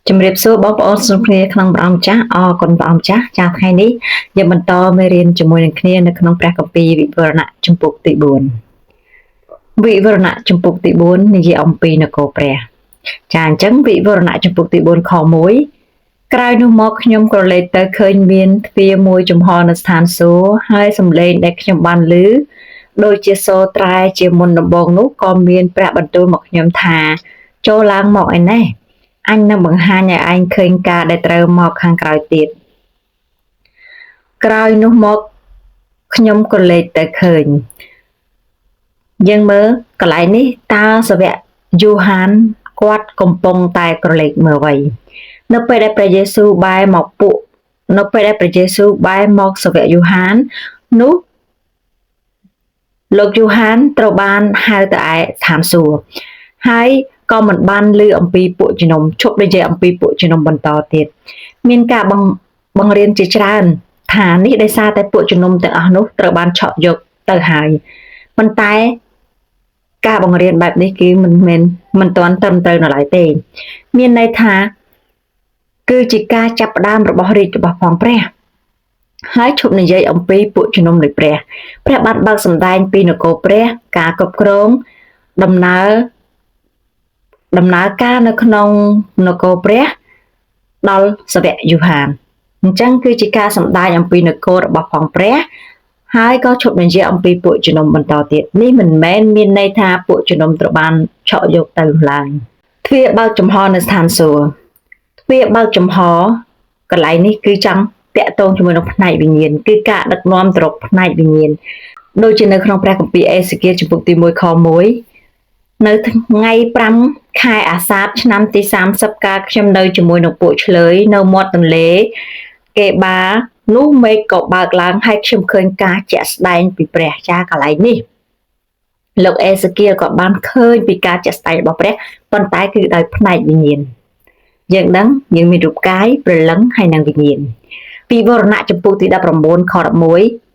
ជំរាបសួរបងប្អូនស្រុកគ្នាក្នុងព្រះអង្គម្ចាស់អរគុណព្រះអង្គម្ចាស់ចាថ្ងៃនេះយើងបន្តមេរៀនជាមួយនឹងគ្នានៅក្នុងព្រះគម្ពីរវិវរណៈជំពូកទី4វិវរណៈជំពូកទី4និយាយអំពីនគរព្រះចាអញ្ចឹងវិវរណៈជំពូកទី4ខ1ក្រោយនោះមកខ្ញុំក៏លេចទៅឃើញមានទ្វារមួយចំហនៅស្ថានសួគ៌ហើយសំឡេងដែលខ្ញុំបានឮដូចជាសូរត្រែជាមុនដំបូងនោះក៏មានព្រះបន្ទូលមកខ្ញុំថាចូលឡើងមកឯណេះអញនឹងបង្ហាញឲ្យឯងឃើញការដែលត្រូវមកខាងក្រោយទៀតក្រោយនោះមកខ្ញុំក៏លេចទៅឃើញយើងមើលកន្លែងនេះតើសាវកយូហានគាត់កំពុងតែក្រឡេកមើលអ្វីនៅពេលដែលព្រះយេស៊ូវបែរមកសាវកយូហាននោះលោកយូហានត្រូវបានហៅទៅឯស្ថានសួគ៌ហើយក៏មិនបានឮអំពីពួកជំនុំឈប់និយាយអំពីពួកជំនុំបន្តទៀតមានការបង្រៀនជាច្រើនថានេះដោយសារតែពួកជំនុំទាំងអស់នោះត្រូវបានឆក់យកទៅហើយប៉ុន្តែការបង្រៀនបែបនេះគឺមិនទាន់ត្រឹមត្រូវនៅឡើយទេមានន័យថាគឺជាការចាប់ផ្ដើមរបស់រាជរបស់ផងព្រះហើយឈប់និយាយអំពីពួកជំនុំនៃព្រះបានបើកសម្ដែងពីនគរព្រះការគ្រប់គ្រងដំណើរការនៅក្នុងនគរព្រះដល់សាវកយូហានអញ្ចឹងគឺជាការសម្ដែងអំពីនគររបស់ផងព្រះហើយក៏ឈប់និយាយអំពីពួកជំនុំបន្តទៀតនេះមិនមែនមានន័យថាពួកជំនុំត្រូវបានឆក់យកទៅឡើយទ្វារបើកចំហនៅស្ថានសួគ៌ទ្វារបើកចំហកន្លែងនេះគឺចង់តាក់ទងជាមួយនឹងផ្នែកវិញ្ញាណគឺការដឹកនាំទៅរកផ្នែកវិញ្ញាណដូចជានៅក្នុងព្រះគម្ពីរអេសេគៀលជំពូកទី1ខ1នៅថ្ងៃ5ខែអាសាឍឆ្នាំទី30កាលខ្ញុំនៅជាមួយនឹងពួកឆ្លើយនៅមាត់ទន្លេកេបានោះមេឃក៏បើកឡើងហើយខ្ញុំឃើញការជាក់ស្ដែងពីព្រះចាកន្លែងនេះលោកអេសេគៀលក៏បានឃើញពីការជាក់ស្ដែងរបស់ព្រះប៉ុន្តែគឺដោយផ្នែកវិញ្ញាណយើងដឹងយើងមានរូបកាយព្រលឹងហើយនិងវិញ្ញាណពីវរណៈជំពូកទី19ខ11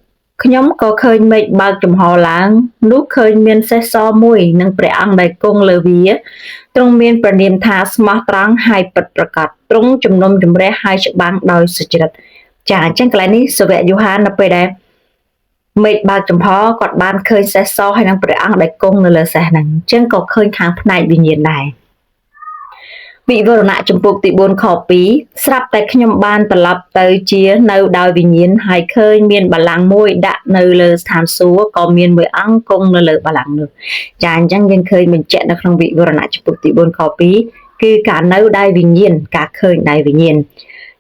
ខ្ញុំក៏ឃើញមេឃបើកចំហឡើងនោះឃើញមានសេះសមួយនិងព្រះអង្គដែលគង់លើវាទ្រង់មានព្រះនាមថាស្មោះត្រង់ហើយពិតប្រាកដទ្រង់ជំនុំជម្រះហើយច្បាំងដោយសុចរិតចាអញ្ចឹងកន្លែងនេះសាវកយូហាននៅពេលដែលមេឃបើកចំហគាត់បានឃើញសេះសហើយនិងព្រះអង្គដែលគង់នៅលើសេះហ្នឹងអញ្ចឹងក៏ឃើញខាងផ្នែកវិញ្ញាណដែរវិវរណៈជំពូកទី4ខ2ស្រាប់តែខ្ញុំបានត្រឡប់ទៅជានៅដោយវិញ្ញាណហើយឃើញមានបល្ល័ង្កមួយដាក់នៅលើស្ថានសួគ៌ក៏មានមួយអង្គគង់នៅលើបល្ល័ង្កនោះចាអញ្ចឹងយើងឃើញបញ្ជាក់នៅក្នុងវិវរណៈជំពូកទី4ខ2គឺការនៅដោយវិញ្ញាណការឃើញដោយវិញ្ញាណ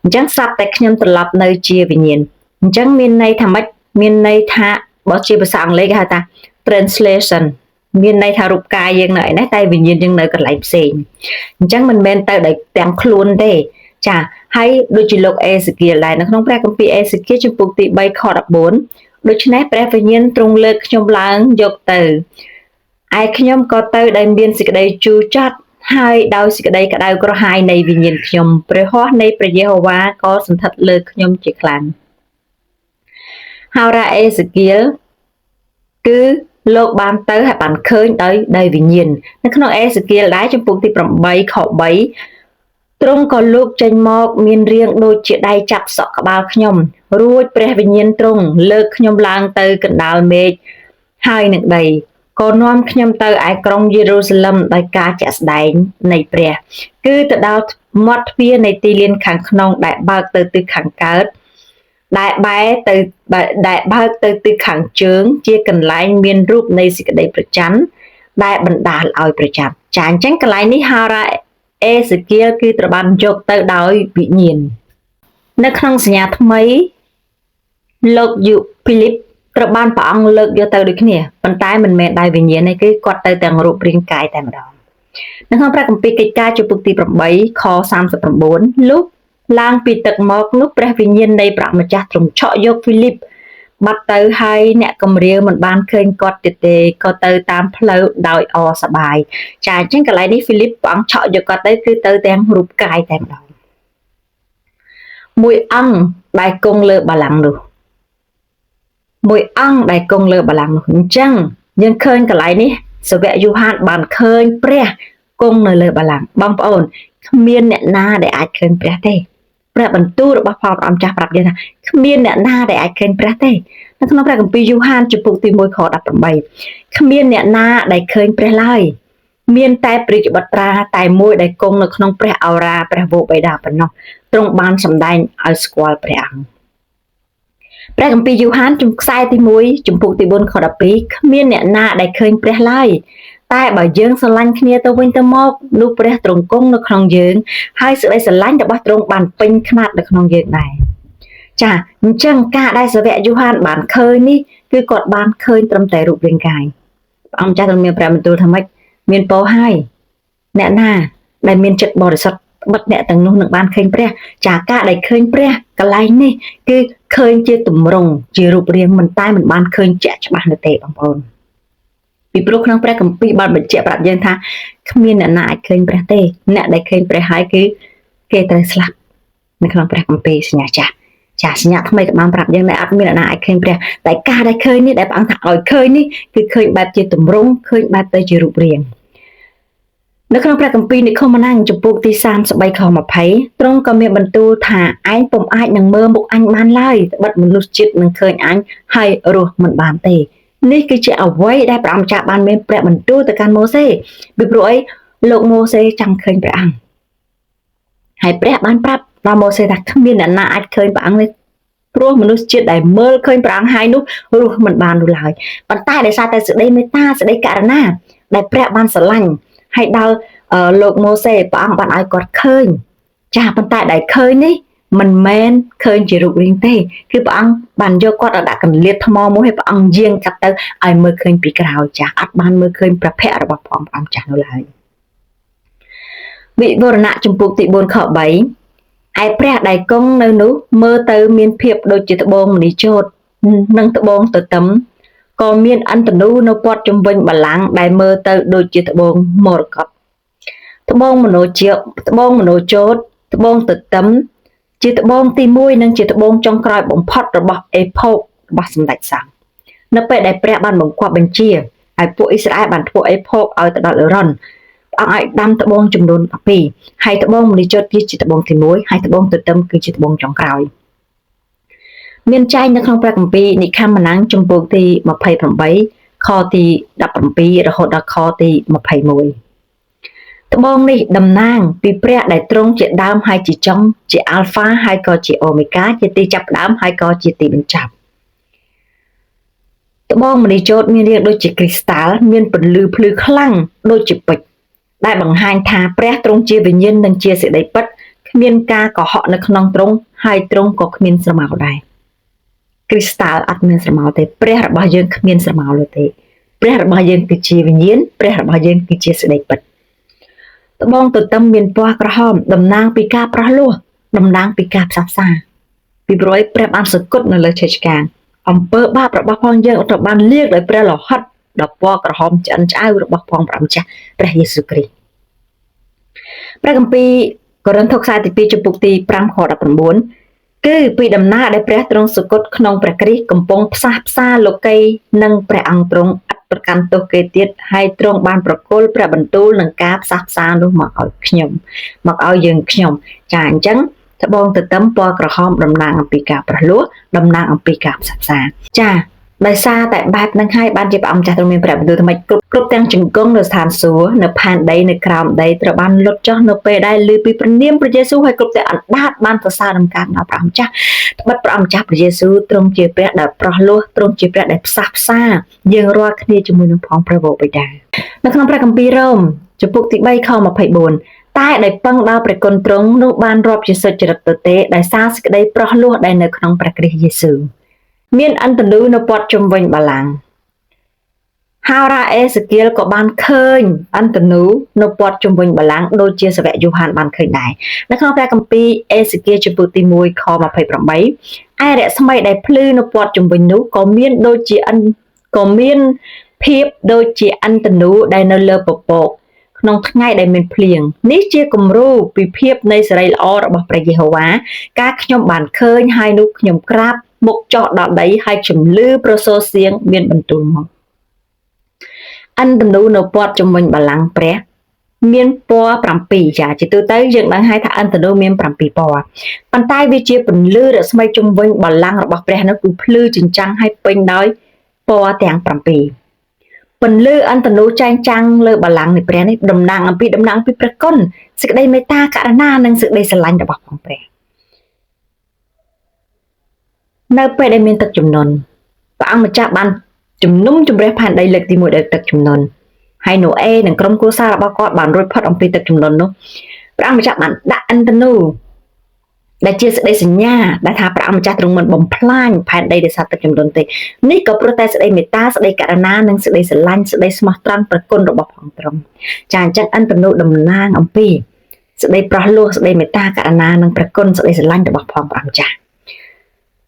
អញ្ចឹងស្រាប់តែខ្ញុំត្រឡប់នៅជាវិញ្ញាណអញ្ចឹងមានន័យថាម៉េចមានន័យថាបើជាភាសាអង់គ្លេសគេហៅថា translation មានន័យថារូបកាយយើងនៅឯនេះតែវិញ្ញាណយើងនៅកន្លែងផ្សេងអញ្ចឹងមិនមែនទៅដោយទាំងខ្លួនទេចាហើយដូចជាលោកអេសេគៀលដែរនៅក្នុងព្រះគម្ពីរអេសេគៀលជំពូកទី3ខ14ដូច្នេះព្រះវិញ្ញាណទ្រង់លើកខ្ញុំឡើងយកទៅឯខ្ញុំក៏ទៅដោយមានសេចក្តីជូរចត់ហើយដោយសេចក្តីក្តៅក្រហាយនៃវិញ្ញាណខ្ញុំព្រះហស្ថនៃព្រះយេហូវ៉ាក៏សន្ធិដ្ឋលើខ្ញុំជាខ្លាំងហោរ៉ាអេសេគៀលគឺលោកបានទៅហើយបានឃើញដោយវិញ្ញាណនៅក្នុងអេសេគៀលដែរជំពូកទី8ខ3ទ្រង់ក៏លោកចេញមកមានរាងដូចជាដៃចាប់សក់ក្បាលខ្ញុំរួចព្រះវិញ្ញាណទ្រង់លើកខ្ញុំឡើងទៅកណ្ដាលមេឃហើយនឹងដីក៏នាំខ្ញុំទៅឯក្រុងយេរូសាឡិមដោយការជាក់ស្ដែងនៃព្រះគឺទៅដល់មាត់ទ្វារនៃទីលានខាងក្នុងដែលបើកទៅទិសខាងកើតដែលបើកទៅទិសខាងជើងជាកន្លែងមានរូបនៃសេចក្តីប្រច័ណ្ឌដែលបណ្ដាលឲ្យប្រចាំចាអញ្ចឹងកន្លែងនេះហោរ៉ាអេសេគៀលគឺត្រូវបានយកទៅដោយវិញ្ញាណនៅក្នុងសញ្ញាថ្មីលោកភីលីបត្រូវបានព្រះអង្គលើកយកទៅដូចគ្នាប៉ុន្តែមិនមែនដោយវិញ្ញាណទេគឺគាត់ទៅទាំងរូបរាងកាយតែម្ដងនៅក្នុងព្រះគម្ពីរកិច្ចការជំពូកទី8ខ39លោកឡើងពីទឹកមកនោះព្រះវិញ្ញាណនៃព្រះម្ចាស់ទ្រង់ឆក់យកហ្វីលីបបាត់ទៅហើយអ្នកកំរាវមិនបានឃើញគាត់ទៀតទេក៏ទៅតាមផ្លូវដោយអសប្បាយចាអញ្ចឹងកន្លែងនេះហ្វីលីបព្រះអង្គឆក់យកគាត់ទៅគឺទៅទាំងរូបកាយតែម្ដងមួយអង្គដែលគង់លើបល្ល័ង្កនោះអញ្ចឹងយើងឃើញកន្លែងនេះសាវកយូហានបានឃើញព្រះគង់នៅលើបល្ល័ង្កបងប្អូន គ្មានអ្នកណាដែលអាចឃើញព្រះទេព្រះបន្ទូលរបស់ព្រះអង្គចាស់ប្រាប់យើងថាគ្មានអ្នកណាដែលអាចឃើញព្រះទេនៅក្នុងព្រះគម្ពីរយូហានជំពូកទី1ខ18គ្មានអ្នកណាដែលឃើញព្រះឡើយមានតែព្រះជាបុត្រាតែមួយដែលគង់នៅក្នុងព្រះឱរាព្រះវរបិតាប៉ុណ្ណោះទ្រង់បានសម្ដែងឲ្យស្គាល់ព្រះអង្គព្រះគម្ពីរយូហានជំខ្សែទី1ជំពូកទី4ខ12គ្មានអ្នកណាដែលឃើញព្រះឡើយតែបើយើងស្រឡាញ់គ្នាទៅវិញទៅមកនោះព្រះទ្រង់គង់នៅក្នុងយើងហើយសេចក្តីស្រឡាញ់របស់ទ្រង់បានពេញខ្នាតនៅក្នុងយើងដែរចាអញ្ចឹងការដែលសាវកយូហានបានឃើញនេះគឺគាត់បានឃើញត្រឹមតែរូបរាងកាយព្រះអង្គចាស់ទ្រង់មានព្រះបន្ទូលថាម៉េចមានពរហើយអ្នកណាដែលមានចិត្តបរិសុទ្ធបិទអ្នកទាំងនោះនឹងបានឃើញព្រះចាការដែលឃើញព្រះកន្លែងនេះគឺឃើញជាទម្រង់ជារូបរាងមិនតែមិនបានឃើញជាក់ច្បាស់នោះទេបងប្អូនពីព្រោះក្នុងព្រះគម្ពីរបានបញ្ជាក់ប្រាប់យើងថាគ្មានអ្នកណាអាចឃើញព្រះទេអ្នកដែលឃើញព្រះហើយគឺគេត្រូវស្លាប់នៅក្នុងព្រះគម្ពីរសញ្ញាចាស់សញ្ញាថ្មីក៏បានប្រាប់យើងដែរអត់មានអ្នកណាអាចឃើញព្រះតែការដែលឃើញនេះដែលព្រះអង្គថាឲ្យឃើញនេះគឺឃើញបែបជាទម្រង់ឃើញបែបទៅជារូបរាងនៅក្នុងព្រះគម្ពីរនិខុមណាំងជំពូកទី33ខ20ទ្រង់ក៏មានបន្ទូលថាឯងពុំអាចនឹងមើលមុខអញបានឡើយត្បិតមនុស្សជាតិនឹងឃើញអញហើយរស់មិនបានទេនេះគឺជាអ្វីដែលព្រះអង្គចាស់បានមានព្រះបន្ទូលទៅកាន់ម៉ូសេពីព្រោះអីលោកម៉ូសេចង់ឃើញព្រះអង្គហើយព្រះបានប្រាប់ដល់ម៉ូសេថាគ្មានអ្នកណាអាចឃើញព្រះអង្គនេះព្រោះមនុស្សជាតិដែលមើលឃើញព្រះអង្គហើយនោះរស់មិនបាននោះឡើយប៉ុន្តែដោយសារតែសេចក្តីមេត្តាសេចក្តីករុណាដែលព្រះបានស្រឡាញ់ហើយដល់លោកម៉ូសេព្រះអង្គបានឲ្យគាត់ឃើញចាប៉ុន្តែដែលឃើញនេះមិនមែនឃើញជារូបរាងទេគឺព្រះអង្គបានយកគាត់ឲ្យដាក់កន្លៀតថ្មមួយឲ្យព្រះអង្គយាងកាត់ទៅឲ្យមើលឃើញពីក្រោយចាអត់បានមើលឃើញព្រះភ័ក្ត្ររបស់ព្រះអង្គចាស់នោះឡើយវិវរណៈជំពូកទី4ខ3ឯព្រះដែលគង់នៅនោះមើលទៅមានភាពដូចជាត្បូងមណីជោតនិងត្បូងទទឹមក៏មានអន្តនូនៅព័ទ្ធជុំវិញបល្ល័ង្កដែលមើលទៅដូចជាត្បូងមរកតត្បូងមណោជាត្បូងមណោជោតត្បូងទទឹមជាត្បូងទី1និងជាត្បូងចុងក្រោយបំផុតរបស់អេផូបរបស់សម្ដេចសាំនៅពេលដែលព្រះបានបង្គាប់បញ្ជាឲ្យពួកអ៊ីស្រាអែលបានធ្វើអេផូបឲ្យទៅដល់អេរ៉ុនអង្គឲ្យដាំត្បូងចំនួន12ហើយត្បូងមណីជោតគឺជាត្បូងទី1ហើយត្បូងទទឹមគឺជាត្បូងចុងក្រោយមានចែងនៅក្នុងព្រះគម្ពីរនិខមណាំងជំពូកទី28ខទី17រហូតដល់ខទី21ត្បូងនេះតំណាងពីព្រះដែលទ្រង់ជាដើមហើយជាចុងជាអាល់ហ្វាហើយក៏ជាអូមេហ្គាជាទីចាប់ផ្ដើមហើយក៏ជាទីបញ្ចប់ត្បូងមណីជោតមានរាងដូចជាគ្រីស្តាល់មានពន្លឺភ្លឺខ្លាំងដូចជាពេជ្រដែលបង្ហាញថាព្រះទ្រង់ជាវិញ្ញាណនិងជាសេចក្តីពិតគ្មានការកុហកនៅក្នុងទ្រង់ហើយទ្រង់ក៏គ្មានស្រមោលដែរគ្រីស្តាល់អត់មានស្រមោលទេព្រះរបស់យើងគ្មានស្រមោលទេព្រះរបស់យើងគឺជាវិញ្ញាណព្រះរបស់យើងគឺជាសេចក្តីពិតត្បូងទទឹមមានពណ៌ក្រហមតំណាងពីការប្រោះលោះតំណាងពីការផ្សះផ្សាពីព្រោះព្រះបានសគត់នៅលើឈើឆ្កាងអំពើបាបរបស់ផងយើងត្រូវបានលាងដោយព្រះលោហិតដ៏ពណ៌ក្រហមឆ្អិនឆ្អៅរបស់ផងព្រះម្ចាស់ព្រះយេស៊ូវគ្រីស្ទព្រះគម្ពីរកូរិនថូសខ្សែទី2ជំពូកទី5ខ19គឺពីដំណើរដែលព្រះទ្រង់សគត់ក្នុងព្រះគ្រីស្ទកំពុងផ្សះផ្សាលោកីនិងព្រះអង្គទ្រង់ឥតប្រកាន់ទោសគេទៀតហើយទ្រង់បានប្រគល់ព្រះបន្ទូលនឹងការផ្សះផ្សានោះមកឲ្យខ្ញុំមកឲ្យយើងខ្ញុំចាអញ្ចឹងត្បូងទទឹមពណ៌ក្រហមតំណាងអំពីការប្រោះលោះតំណាងអំពីការផ្សះផ្សាចាដោយសារតែបែបហ្នឹងហើយបានជាព្រះអង្គចាស់ទ្រង់មានព្រះបន្ទូលថាម៉េចគ្រប់ទាំងជង្គង់នៅស្ថានសួគ៌នៅផែនដីនៅក្រោមដីត្រូវបានលុតចុះនៅពេលដែលឮពីព្រះនាមព្រះយេស៊ូវហើយគ្រប់ទាំងអណ្ដាតបានសរសើរនឹងការដល់ព្រះអង្គចាស់ត្បិតព្រះអង្គចាស់ព្រះយេស៊ូវទ្រង់ជាព្រះដែលប្រោះលោះទ្រង់ជាព្រះដែលផ្សះផ្សាយើងរាល់គ្នាជាមួយនឹងផងព្រះវរបិតានៅក្នុងព្រះគម្ពីររ៉ូមជំពូកទី3ខ24តែដោយពឹងដល់ព្រះគុណទ្រង់នោះបានរាប់ជាសុចរិតទៅទេដោយសារសេចក្តីប្រោះលោះដែលនៅក្នុងព្រះគ្រីស្ទយេស៊ូវមានអន្តនូនៅព័ទ្ធជុំវិញបល្ល័ង្កហោរ៉ាអេសេគៀលក៏បានឃើញអន្តនូនៅព័ទ្ធជុំវិញបល្ល័ង្កដូចជាសាវកយូហានបានឃើញដែរនៅក្នុងព្រះគម្ពីរអេសេគៀលជំពូកទី1ខ28ឯរស្មីដែលភ្លឺនៅព័ទ្ធជុំវិញនោះក៏មានភាពដូចជាអន្តនូដែលនៅលើពពកក្នុងថ្ងៃដែលមានភ្លៀងនេះជាគំរូពីភាពនៃសេរីល្អរបស់ព្រះយេហូវ៉ាការខ្ញុំបានឃើញហើយនោះខ្ញុំក្រាបមុខចុះដល់ដីហើយជំលឺប្រសូរសៀងមានបន្ទូលមកអន្តនូនៅព័ទ្ធជុំវិញបល្ល័ង្កព្រះ មានពណ៌7ចាជាទូទៅយើងដឹងហើយថាឥន្ទនូមាន7ពណ៌ប៉ុន្តែវាជាពន្លឺរស្មីជុំវិញបល្ល័ង្ករបស់ព្រះនោះគឺភ្លឺចិញ្ចាំងហើយពេញដោយពណ៌ទាំង7ពន្លឺឥន្ទនូចែងចាំងលើបល្ល័ង្កនៃព្រះនេះតំណាងអំពីព្រះគុណសេចក្តីមេត្តាករុណានិងសេចក្តីស្រឡាញ់របស់ផងព្រះនៅពេលដែលមានទឹកជំនន់ព្រះអង្គម្ចាស់បានជំនុំជម្រះផែនដីលើកទី1ដោយទឹកជំនន់ហើយណូអេនិងក្រុមគ្រួសាររបស់គាត់បានរួចផុតអំពីទឹកជំនន់នោះព្រះអង្គម្ចាស់បានដាក់ឥន្ទនូដែលជាសេចក្តីសញ្ញាដែលថាព្រះអង្គម្ចាស់ទ្រង់មិនបំផ្លាញផែនដីដោយសារទឹកជំនន់ទេនេះក៏ព្រោះតែសេចក្តីមេត្តាសេចក្តីករុណានិងសេចក្តីស្រឡាញ់សេចក្តីស្មោះត្រង់ព្រះគុណរបស់ផងទ្រង់ចាអញ្ចឹងឥន្ទនូតំណាងអំពីសេចក្តីប្រោះលោះសេចក្តីមេត្តាករុណានិងព្រះគុណសេចក្តីស្រឡាញ់របស់ផងព្រះអង្គម្ចាស់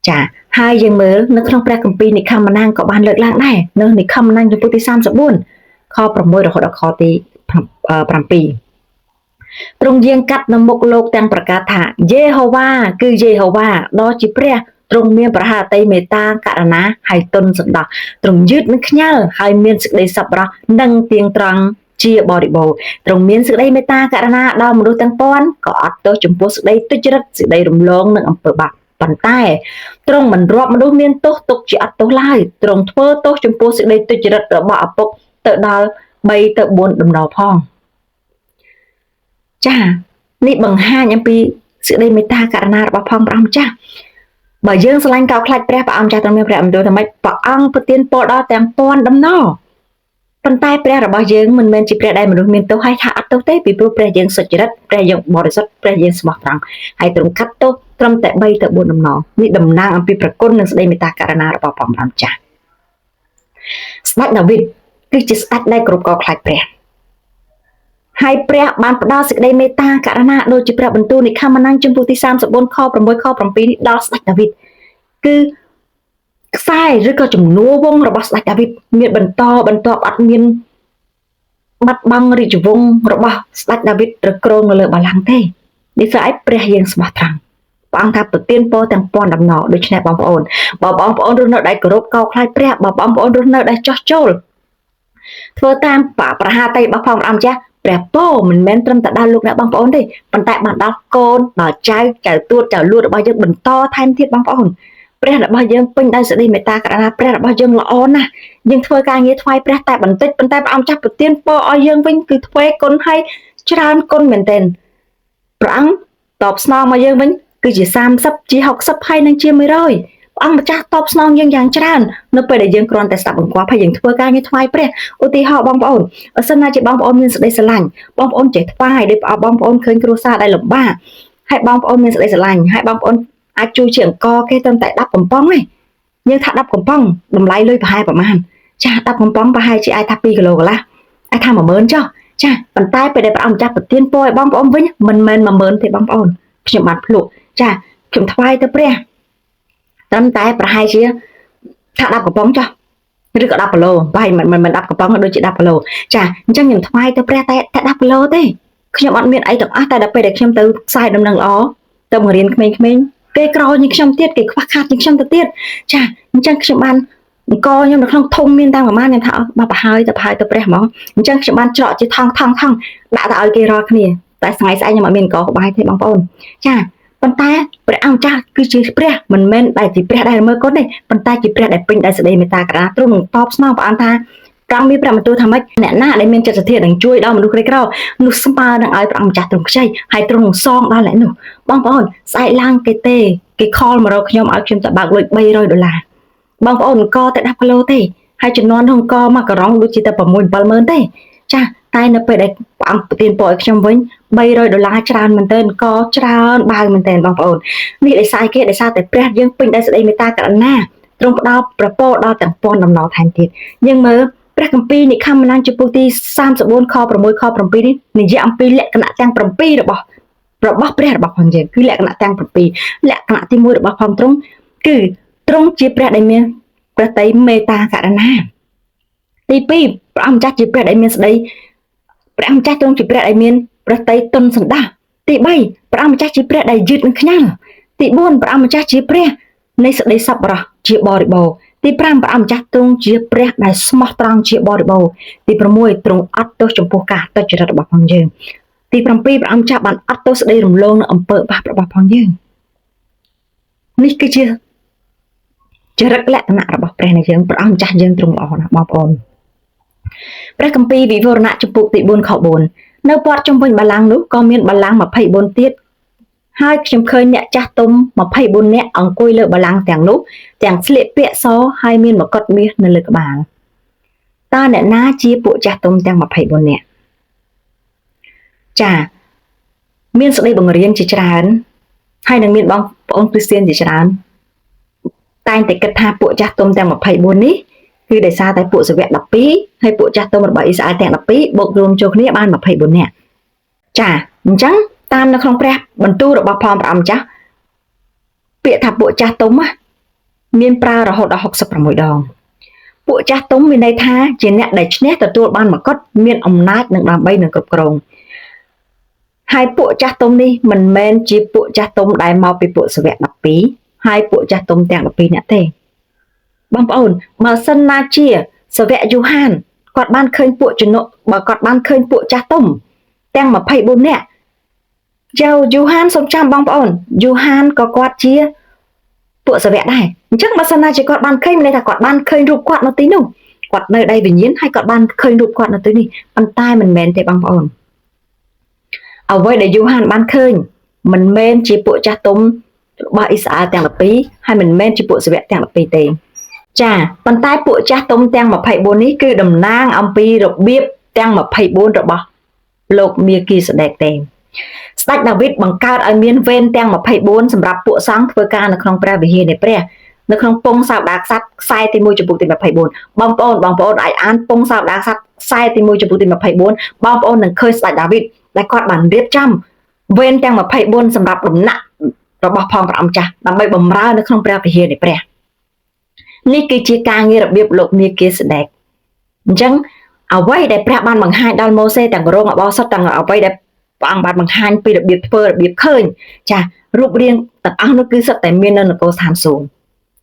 ចាហើយយើងមើលនៅក្នុងព្រះគម្ពីរនិក្ខមណាំងក៏បានលើកឡើងដែរនៅនិក្ខមណាំងចំពោះទី34ខ6រហូតដល់ខទី7ទ្រង់យាងកាត់នៅមុខលោកទាំងប្រកាសថាយេហូវ៉ាគឺយេហូវ៉ាដ៏ជាព្រះទ្រង់មានប្រហារតីមេត្តាករុណាហើយទន់សន្តោសទ្រង់យឺតនិងខ្ញាល់ហើយមានសេចក្តីសប្បុរសនិងទៀងត្រង់ជាបរិបូរណ៍ទ្រង់មានសេចក្តីមេត្តាករុណាដល់មនុស្សទាំងពាន់ក៏អត់ទោសចំពោះសេចក្តីទុច្ចរិតសេចក្តីរំលងនិងអំពើបាបប៉ុន្តែទ្រង់មិនរាប់មនុស្សមានទោសទុកជាអត់ទោសឡើយទ្រង់ធ្វើទោសចំពោះសេចក្តីទុច្ចរិតរបស់ឪពុកទៅដល់3ទៅ4ដំណរផងចានេះបង្ហាញអំពីសេចក្តីមេត្តាករុណារបស់ផងព្រះអង្គម្ចាស់បើយើងស្រឡាញ់កោតខ្លាចព្រះអង្គម្ចាស់ទ្រង់មានព្រះអំណរថាម៉េចព្រះអង្គប្រទានពរដល់ទាំងពាន់ដំណរប៉ុន្តែព្រះរបស់យើងមិនមែនជាព្រះដែលមនុស្សមានទោសហើយថាអត់ទោសទេពីព្រោះព្រះយើងសុចរិតព្រះយើងបរិសុទ្ធព្រះយើងស្មោះត្រង់ហើយទ្រង់កាត់ទោសត្រឹមតែ3ទៅ4ដំណរនេះតំណាងអំពីព្រះគុណនិងសេចក្តីមេត្តាករុណារបស់ព្រះម្ចាស់ស្ដេចដាវីតគឺជាស្ដេចដែលគ្រប់កោតខ្លាចព្រះហើយព្រះបានផ្ដល់សេចក្តីមេត្តាករុណាដូចជាព្រះបន្ទូលនិក្ខមណាំងចំពោះទី34ខ6ខ7នេះដល់ស្ដេចដាវីតគឺខ្សែឬក៏ជំនួវងរបស់ស្ដេចដាវីតមានបន្តអត់មានបាត់បង់រាជវង្សរបស់ស្ដេចដាវីតត្រក្រងនៅលើបល្ល័ង្កទេនេះស្អីព្រះយើងស្មោះត្រង់ព្រះអង្គថាប្រទានពរទាំងពាន់ដំណរដូច្នេះបងប្អូនបើបងប្អូនរស់នៅដែលគោរពកោតខ្លាចព្រះបើបងប្អូនរស់នៅដែលចោះចូលធ្វើតាមប្រហាតីរបស់ផងព្រះអង្គម្ចាស់ព្រះពរមិនមែនត្រឹមតែដល់លោកអ្នកបងប្អូនទេប៉ុន្តែបានដល់កូនដល់ចៅទួតចៅលួតរបស់យើងបន្តថែមទៀតបងប្អូនព្រះរបស់យើងពេញដោយសេចក្តីមេត្តាករុណាព្រះរបស់យើងល្អណាស់យើងធ្វើការងារថ្វាយព្រះតែបន្តិចប៉ុន្តែព្រះអង្គចាស់ប្រទានពរឲ្យយើងវិញគឺទ្វេគុណហើយច្រើនគុណមែនទែនព្រះអង្គតបស្នងមកយើងវិញគឺជា30ជា60ហើយនិងជា100ព្រះអង្គម្ចាស់តបស្នងយើងយ៉ាងច្រើននៅពេលដែលយើងគ្រាន់តែស្ដាប់បង្គាប់ហើយយើងធ្វើការងារថ្វាយព្រះឧទាហរណ៍បងប្អូនបើសិនណាជាបងប្អូនមានសេចក្តីស្រឡាញ់បងប្អូនចេះថ្វាយដោយបងប្អូនឃើញគ្រួសារដែលលំបាកហើយបងប្អូនមានសេចក្តីស្រឡាញ់ហើយបងប្អូនអាចជួយជាអង្គគេត្រឹមតែ10កំប៉ុងទេយើងថា10កំប៉ុងតម្លៃលុយប្រហែលប្រហែលចា10កំប៉ុងប្រហែលជាអាចថា2គីឡូកន្លះអាចថា10000ចុះចាប៉ុន្តែពេលដែលព្រះអង្គម្ចាស់ប្រទានពរឲ្យបងប្អូនវិញមិនមែន10000ទេបងប្អូនខ្ញុំបានភ្លក់ចាខ្ញុំថ្វាយទៅព្រះត្រឹមតែប្រហែលជាថា10កំប៉ុងចុះឬក៏10គីឡូប្រហែលមិន10កំប៉ុងដូចជា10គីឡូចាអញ្ចឹងខ្ញុំថ្វាយទៅព្រះតែ10គីឡូទេខ្ញុំអត់មានអីទាំងអស់តែដល់ពេលដែលខ្ញុំទៅផ្សាយដំណឹងល្អទៅបង្រៀនក្មេងៗគេក្រជាងខ្ញុំទៀតគេខ្វះខាតជាងខ្ញុំទៅទៀតចាអញ្ចឹងខ្ញុំបានអង្គខ្ញុំនៅក្នុងធុងមានតែប្រហែលខ្ញុំថាបើប្រហើយទៅព្រះហ្មងអញ្ចឹងខ្ញុំបានច្រកជាថងដាក់ទៅឲ្យគេរាល់គ្នាតែថ្ងៃស្អែកខ្ញុំអត់មានអង្គក្បាយទេបងប្អូនចាប៉ុន្តែព្រះអង្គចាស់គឺជាព្រះមិនមែនតែជាព្រះដែលមើលកូនទេប៉ុន្តែជាព្រះដែលពេញដោយសេចក្តីមេត្តាករុណាទ្រង់នឹងតបស្នងព្រះអង្គថាព្រះអង្គមានព្រះបន្ទូលថាម៉េចអ្នកណាដែលមានចិត្តសទ្ធានឹងជួយដល់មនុស្សក្រីក្រនោះស្មើនឹងឲ្យព្រះអង្គម្ចាស់ទ្រង់ខ្ចីហើយទ្រង់នឹងសងដល់អ្នកនោះបងប្អូនស្អែកឡើងគេខលមករកខ្ញុំឲ្យខ្ញុំទៅបើកលុយ$300បងប្អូនអង្គតែ10គីឡូទេហើយចំនួនក្នុងអង្គមកករងដូចជាតែ6-70000ទេចាតែនៅពេលដែលព្រះអង្គប្រទានពរឲ្យខ្ញុំវិញ$300ច្រើនមែនទែនអង្គច្រើនបើមែនទែនបងប្អូននេះដោយសារគេដោយសារតែព្រះយើងពេញដោយសេចក្តីមេត្តាករុណាទ្រង់ផ្ដល់ប្រពរដល់ទាំងពាន់ដំណរថែមទៀតយើងមើលព្រះគម្ពីរនិក្ខមណាំងចំពោះទី34ខ6ខ7នេះនិយាយអំពីលក្ខណៈទាំង7របស់ព្រះរបស់ផងយើងគឺលក្ខណៈទាំង7លក្ខណៈទី1របស់ផងទ្រង់គឺទ្រង់ជាព្រះដែលមានព្រះតីមេត្តាករុណាទី2ព្រះអង្គម្ចាស់ជាព្រះដែលមានស្ដីព្រះអង្គម្ចាស់ទ្រង់ជាព្រះដែលមានព្រះតីទន់សន្តោសទី3ព្រះអង្គម្ចាស់ជាព្រះដែលយឺតនិងខ្ញាល់ទី4ព្រះអង្គម្ចាស់ជាព្រះនៃសេចក្តីសប្បុរសជាបរិបូរណ៍ ទី5ព្រះអង្គម្ចាស់ទ្រង់ជាព្រះដែលស្មោះត្រង់ជាបរិបូរណ៍ទី6ទ្រង់អត់ទោសចំពោះការទុច្ចរិតរបស់ផងយើងទី7ព្រះអង្គម្ចាស់បានអត់ទោសស្ដីរំលងនៅអំពើបាបរបស់ផងយើងនេះគឺជាចរិតលក្ខណៈរបស់ព្រះនៃយើងព្រះអង្គម្ចាស់យើងទ្រង់ល្អណាស់បងប្អូនព្រះគម្ពីរវិវរណៈចំពុកទី4ខ4នៅព័ទ្ធជុំវិញបល្ល័ង្កនោះក៏មានបល្ល័ង្ក24ទៀតហើយខ្ញុំឃើញអ្នកចាស់ទុំ24នាក់អង្គុយលើបល្ល័ង្កទាំងនោះទាំងស្លៀកពាក់សហើយមានមកុដមាសនៅលើក្បាលតើអ្នកណាជាពួកចាស់ទុំទាំង24នាក់ចាមានសេចក្តីបង្រៀនជាច្រើនហើយនឹងមានបងប្អូនគ្រីស្ទានជាច្រើនតែងតែគិតថាពួកចាស់ទុំទាំង24នេះគឺដោយសារតែពួកសាវក12ហើយពួកចាស់ទុំរបស់អ៊ីស្រាអែលទាំង12បូករួមចូលគ្នាបាន24នាក់ចាអញ្ចឹងតាមនៅក្នុងព្រះបន្ទូលរបស់ផងព្រះអង្គម្ចាស់ពាក្យថាពួកចាស់ទុំមានប្រើរហូតដល់66ដងពួកចាស់ទុំមានន័យថាជាអ្នកដែលឈ្នះទទួលបានមកុដមានអំណាចនឹងដើម្បីនឹងគ្រប់គ្រងហើយពួកចាស់ទុំនេះមិនមែនជាពួកចាស់ទុំដែលមកពីពួកសាវក12ហើយពួកចាស់ទុំទាំង12នាក់ទេបងប្អូនបើសិនណាជាសាវកយូហានគាត់បានឃើញពួកជំនុបើគាត់បានឃើញពួកចាស់ទុំទាំង24នាក់យូហានសូមចាំបងប្អូនយូហានក៏គាត់ជាពួកសាវកដែរអញ្ចឹងបើសិនណាជាគាត់បានឃើញមានន័យថាគាត់បានឃើញរូបគាត់នៅទីនោះគាត់នៅដីវិញ្ញាណហើយគាត់បានឃើញរូបគាត់នៅទីនេះប៉ុន្តែមិនមែនទេបងប្អូនអ្វីដែលយូហានបានឃើញមិនមែនជាពួកចាស់ទុំរបស់អ៊ីស្រាអែលទាំង12ហើយមិនមែនជាពួកសាវកទាំង12ទេចាប៉ុន្តែពួកចាស់ទុំទាំង24នេះគឺតំណាងអំពីរបៀបទាំង24របស់លោកមាគីសេដេកទេស្ដេចដាវីតបង្កើតឲ្យមានវេនទាំង24សម្រាប់ពួកសង្ឃធ្វើការនៅក្នុងព្រះវិហារនៃព្រះនៅក្នុងពងសាវតាក្សត្រខ្សែទី1ចំពុកទី24បងប្អូនអាចអានពងសាវតាក្សត្រខ្សែទី1ចំពុកទី24បងប្អូននឹងឃើញស្ដេចដាវីតដែលគាត់បានរៀបចំវេនទាំង24សម្រាប់ដំណាក់របស់ផងព្រះអង្គម្ចាស់ដើម្បីបម្រើនៅក្នុងព្រះវិហារនៃព្រះនេះគឺជាការងាររបៀបលោកមាគីសេដេកអញ្ចឹងអ្វីដែលព្រះបានបង្ហាញដល់ម៉ូសេទាំងរងអបោសុតទាំងអ្វីដែលព្រះអង្គបានបង្ហាញពីរបៀបធ្វើរបៀបឃើញចារូបរាងទាំងអស់នោះគឺសុទ្ធតែមាននៅនគរស្ថានសួគ៌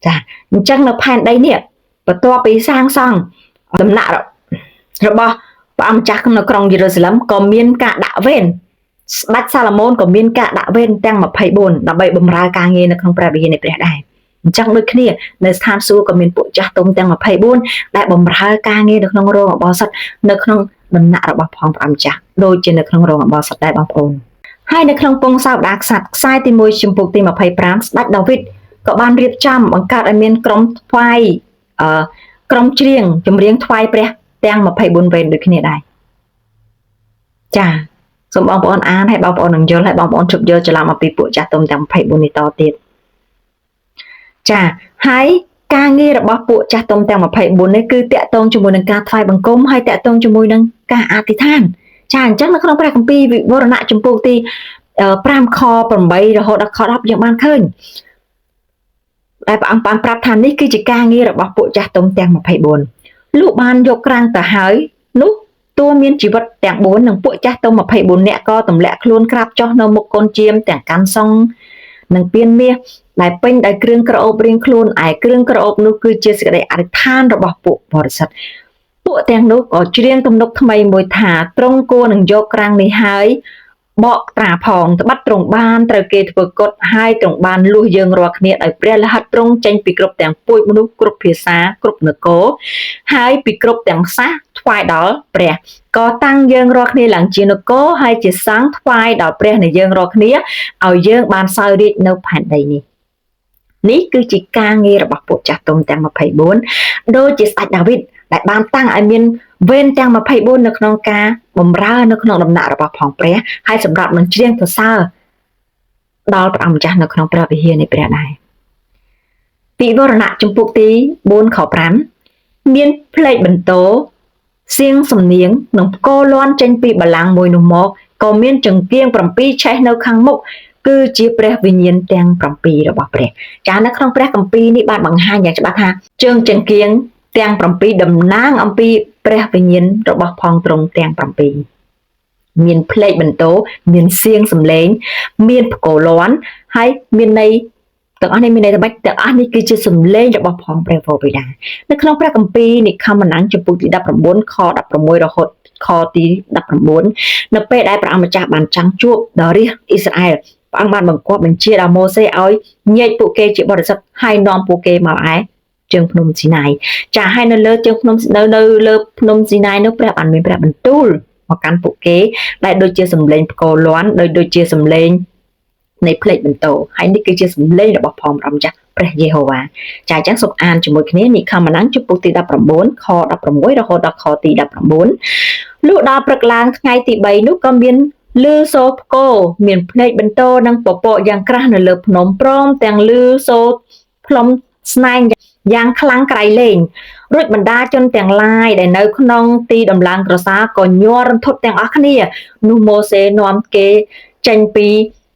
ចាអញ្ចឹងនៅផែនដីនេះបន្ទាប់ពីសាងសង់ដំណាក់របស់ព្រះអង្គម្ចាស់នៅក្រុងយេរូសាឡឹមក៏មានការដាក់វេនស្ដេចសាឡូមោនក៏មានការដាក់វេនទាំង24ដើម្បីបម្រើការងារនៅក្នុងព្រះវិហារនៃព្រះដែរអញ្ចឹងដូចគ្នានៅស្ថានសួគ៌ក៏មានពួកចាស់ទុំទាំង24ដែលបម្រើការងារនៅក្នុងរោងអបោសុតនៅក្នុងដំណាក់របស់ផងព្រះអង្គម្ចាស់ដូចជានៅក្នុងរោងអបោសុតដែរបងប្អូនហើយនៅក្នុងពងសាវតាក្សត្រខ្សែទី1ចំពុកទី25ស្ដេចដាវីតក៏បានរៀបចំបង្កើតឲ្យមានក្រុមថ្វាយក្រុមច្រៀងចម្រៀងថ្វាយព្រះទាំង24វេនដូចគ្នាដែរចាសូមបងប្អូនអានហើយបងប្អូននឹងយល់ហើយបងប្អូនជប់យល់ច្រឡំអំពីពួកចាស់ទុំទាំង24នេះតទៀតចាហើយការងាររបស់ពួកចាស់ទុំទាំង24នេះគឺតាក់ទងជាមួយនឹងការថ្វាយបង្គំហើយតាក់ទងជាមួយនឹងការអធិដ្ឋានចាអញ្ចឹងនៅក្នុងព្រះគម្ពីរវិវរណៈចំពុកទី5ខ8រហូតដល់ខ10យើងបានឃើញដែលព្រះអង្គបានប្រាប់ថានេះគឺជាការងាររបស់ពួកចាស់ទុំទាំង24លុះបានយកក្រាំងទៅហើយនោះតួមានជីវិតទាំង4និងពួកចាស់ទុំ24នាក់ក៏ទម្លាក់ខ្លួនក្រាបចុះនៅមុខកូនជាមទាំងកាន់សង្ឃនិងពៀនមាសដែលពេញដោយគ្រឿងក្រអូបរៀងខ្លួនឯគ្រឿងក្រអូបនោះគឺជាសេចក្តីអធិដ្ឋានរបស់ពួកបរិសុទ្ធពួកទាំងនោះក៏ច្រៀងទំនុកថ្មីមួយថាទ្រង់គួរនឹងយកក្រាំងនេះហើយបកត្រាផងត្បិតទ្រង់បានត្រូវគេធ្វើកុដហើយទ្រង់បានលួសយើងរាល់គ្នាដោយព្រះលិខិតទ្រង់ចេញពីគ្រប់ទាំងពួយមនុស្សគ្រប់ភាសាគ្រប់នគរហើយពីគ្រប់ទាំងសាសថ្វាយដល់ព្រះក៏តាំងយើងរាល់គ្នាឡើងជានគរហើយជាសង្ឃថ្វាយដល់ព្រះនៃយើងរាល់គ្នាឲ្យយើងបានសោយរាជ្យនៅផែនដីនេះគឺជាការងាររបស់ពួកចាស់ទុំទាំង24ដូចជាស្ដេចដាវីតដែលបានតាំងឲ្យមានវេនទាំង24នៅក្នុងការបម្រើនៅក្នុងដំណាក់របស់ផងព្រះហើយសម្រាប់នឹងច្រៀងសរសើរដល់ព្រះអង្គម្ចាស់នៅក្នុងព្រះវិហារនៃព្រះដែរពិវរណៈចំពុកទី4ខ5មានភ្លេងបន្ទោសៀងសំនៀងនិងផ្គរលាន់ចេញពីបល្ល័ង្កមួយនោះមកក៏មានចង្គៀង7ឆេះនៅខាងមុខគឺជាព្រះវិញ្ញាណទាំង7របស់ព្រះចានៅក្នុងព្រះគម្ពីរនេះបានបង្ហាញយ៉ាងច្បាស់ថាជើងចង្គៀងទាំង7តំណាងអំពីព្រះវិញ្ញាណរបស់ផងទ្រង់ទាំង7មានភ្លេងបន្ទោមានសៀងសំឡេងមានផ្គរលាន់ហើយមានន័យ ទាំងអស់នេះមានន័យថាម៉េចទាំងអស់នេះគឺជាសម្លេងរបស់ផងព្រះវរបិតានៅក្នុងព្រះគម្ពីរនិខមណាំងចំពុកទី19ខ16រហូតខទី19នៅពេលដែលព្រះអង្គម្ចាស់បានចាំងជួបដល់រាជអ៊ីស្រាអែលព្រះអង្គបានបង្គាប់បញ្ជាដល់ម៉ូសេឲ្យញែកពួកគេជាបរិសុទ្ធហើយនាំពួកគេមកឯជើងភ្នំស៊ីណាយចាហើយនៅលើជើងភ្នំនៅលើភ្នំស៊ីណាយនោះព្រះបានមានព្រះបន្ទូលមកកាន់ពួកគេដែលដូចជាសម្លេងផ្គរលាន់ដូចជាសម្លេងនៃផ្លេចបន្ទោហើយនេះគឺជាសម្លេងរបស់ផងព្រះម្ចាស់ព្រះយេហូវ៉ាចាអញ្ចឹងសូមអានជាមួយគ្នានិខមណាំងចំពុកទី19ខ16រហូតដល់ខទី19លុះដល់ព្រឹកឡើងថ្ងៃទី3នោះក៏មានលឺសូរផ្គរមានផ្លេចបន្ទោនិងពពកយ៉ាងក្រាស់នៅលើភ្នំព្រមទាំងលឺសូរផ្លុំស្នែងយ៉ាងខ្លាំងក្រៃលែងរួចបណ្ដាជនទាំងឡាយដែលនៅក្នុងទីដំឡើងក្រសាក៏ញ័ររន្ធត់ទាំងអស់គ្នានោះម៉ូសេនាំគេចេញពី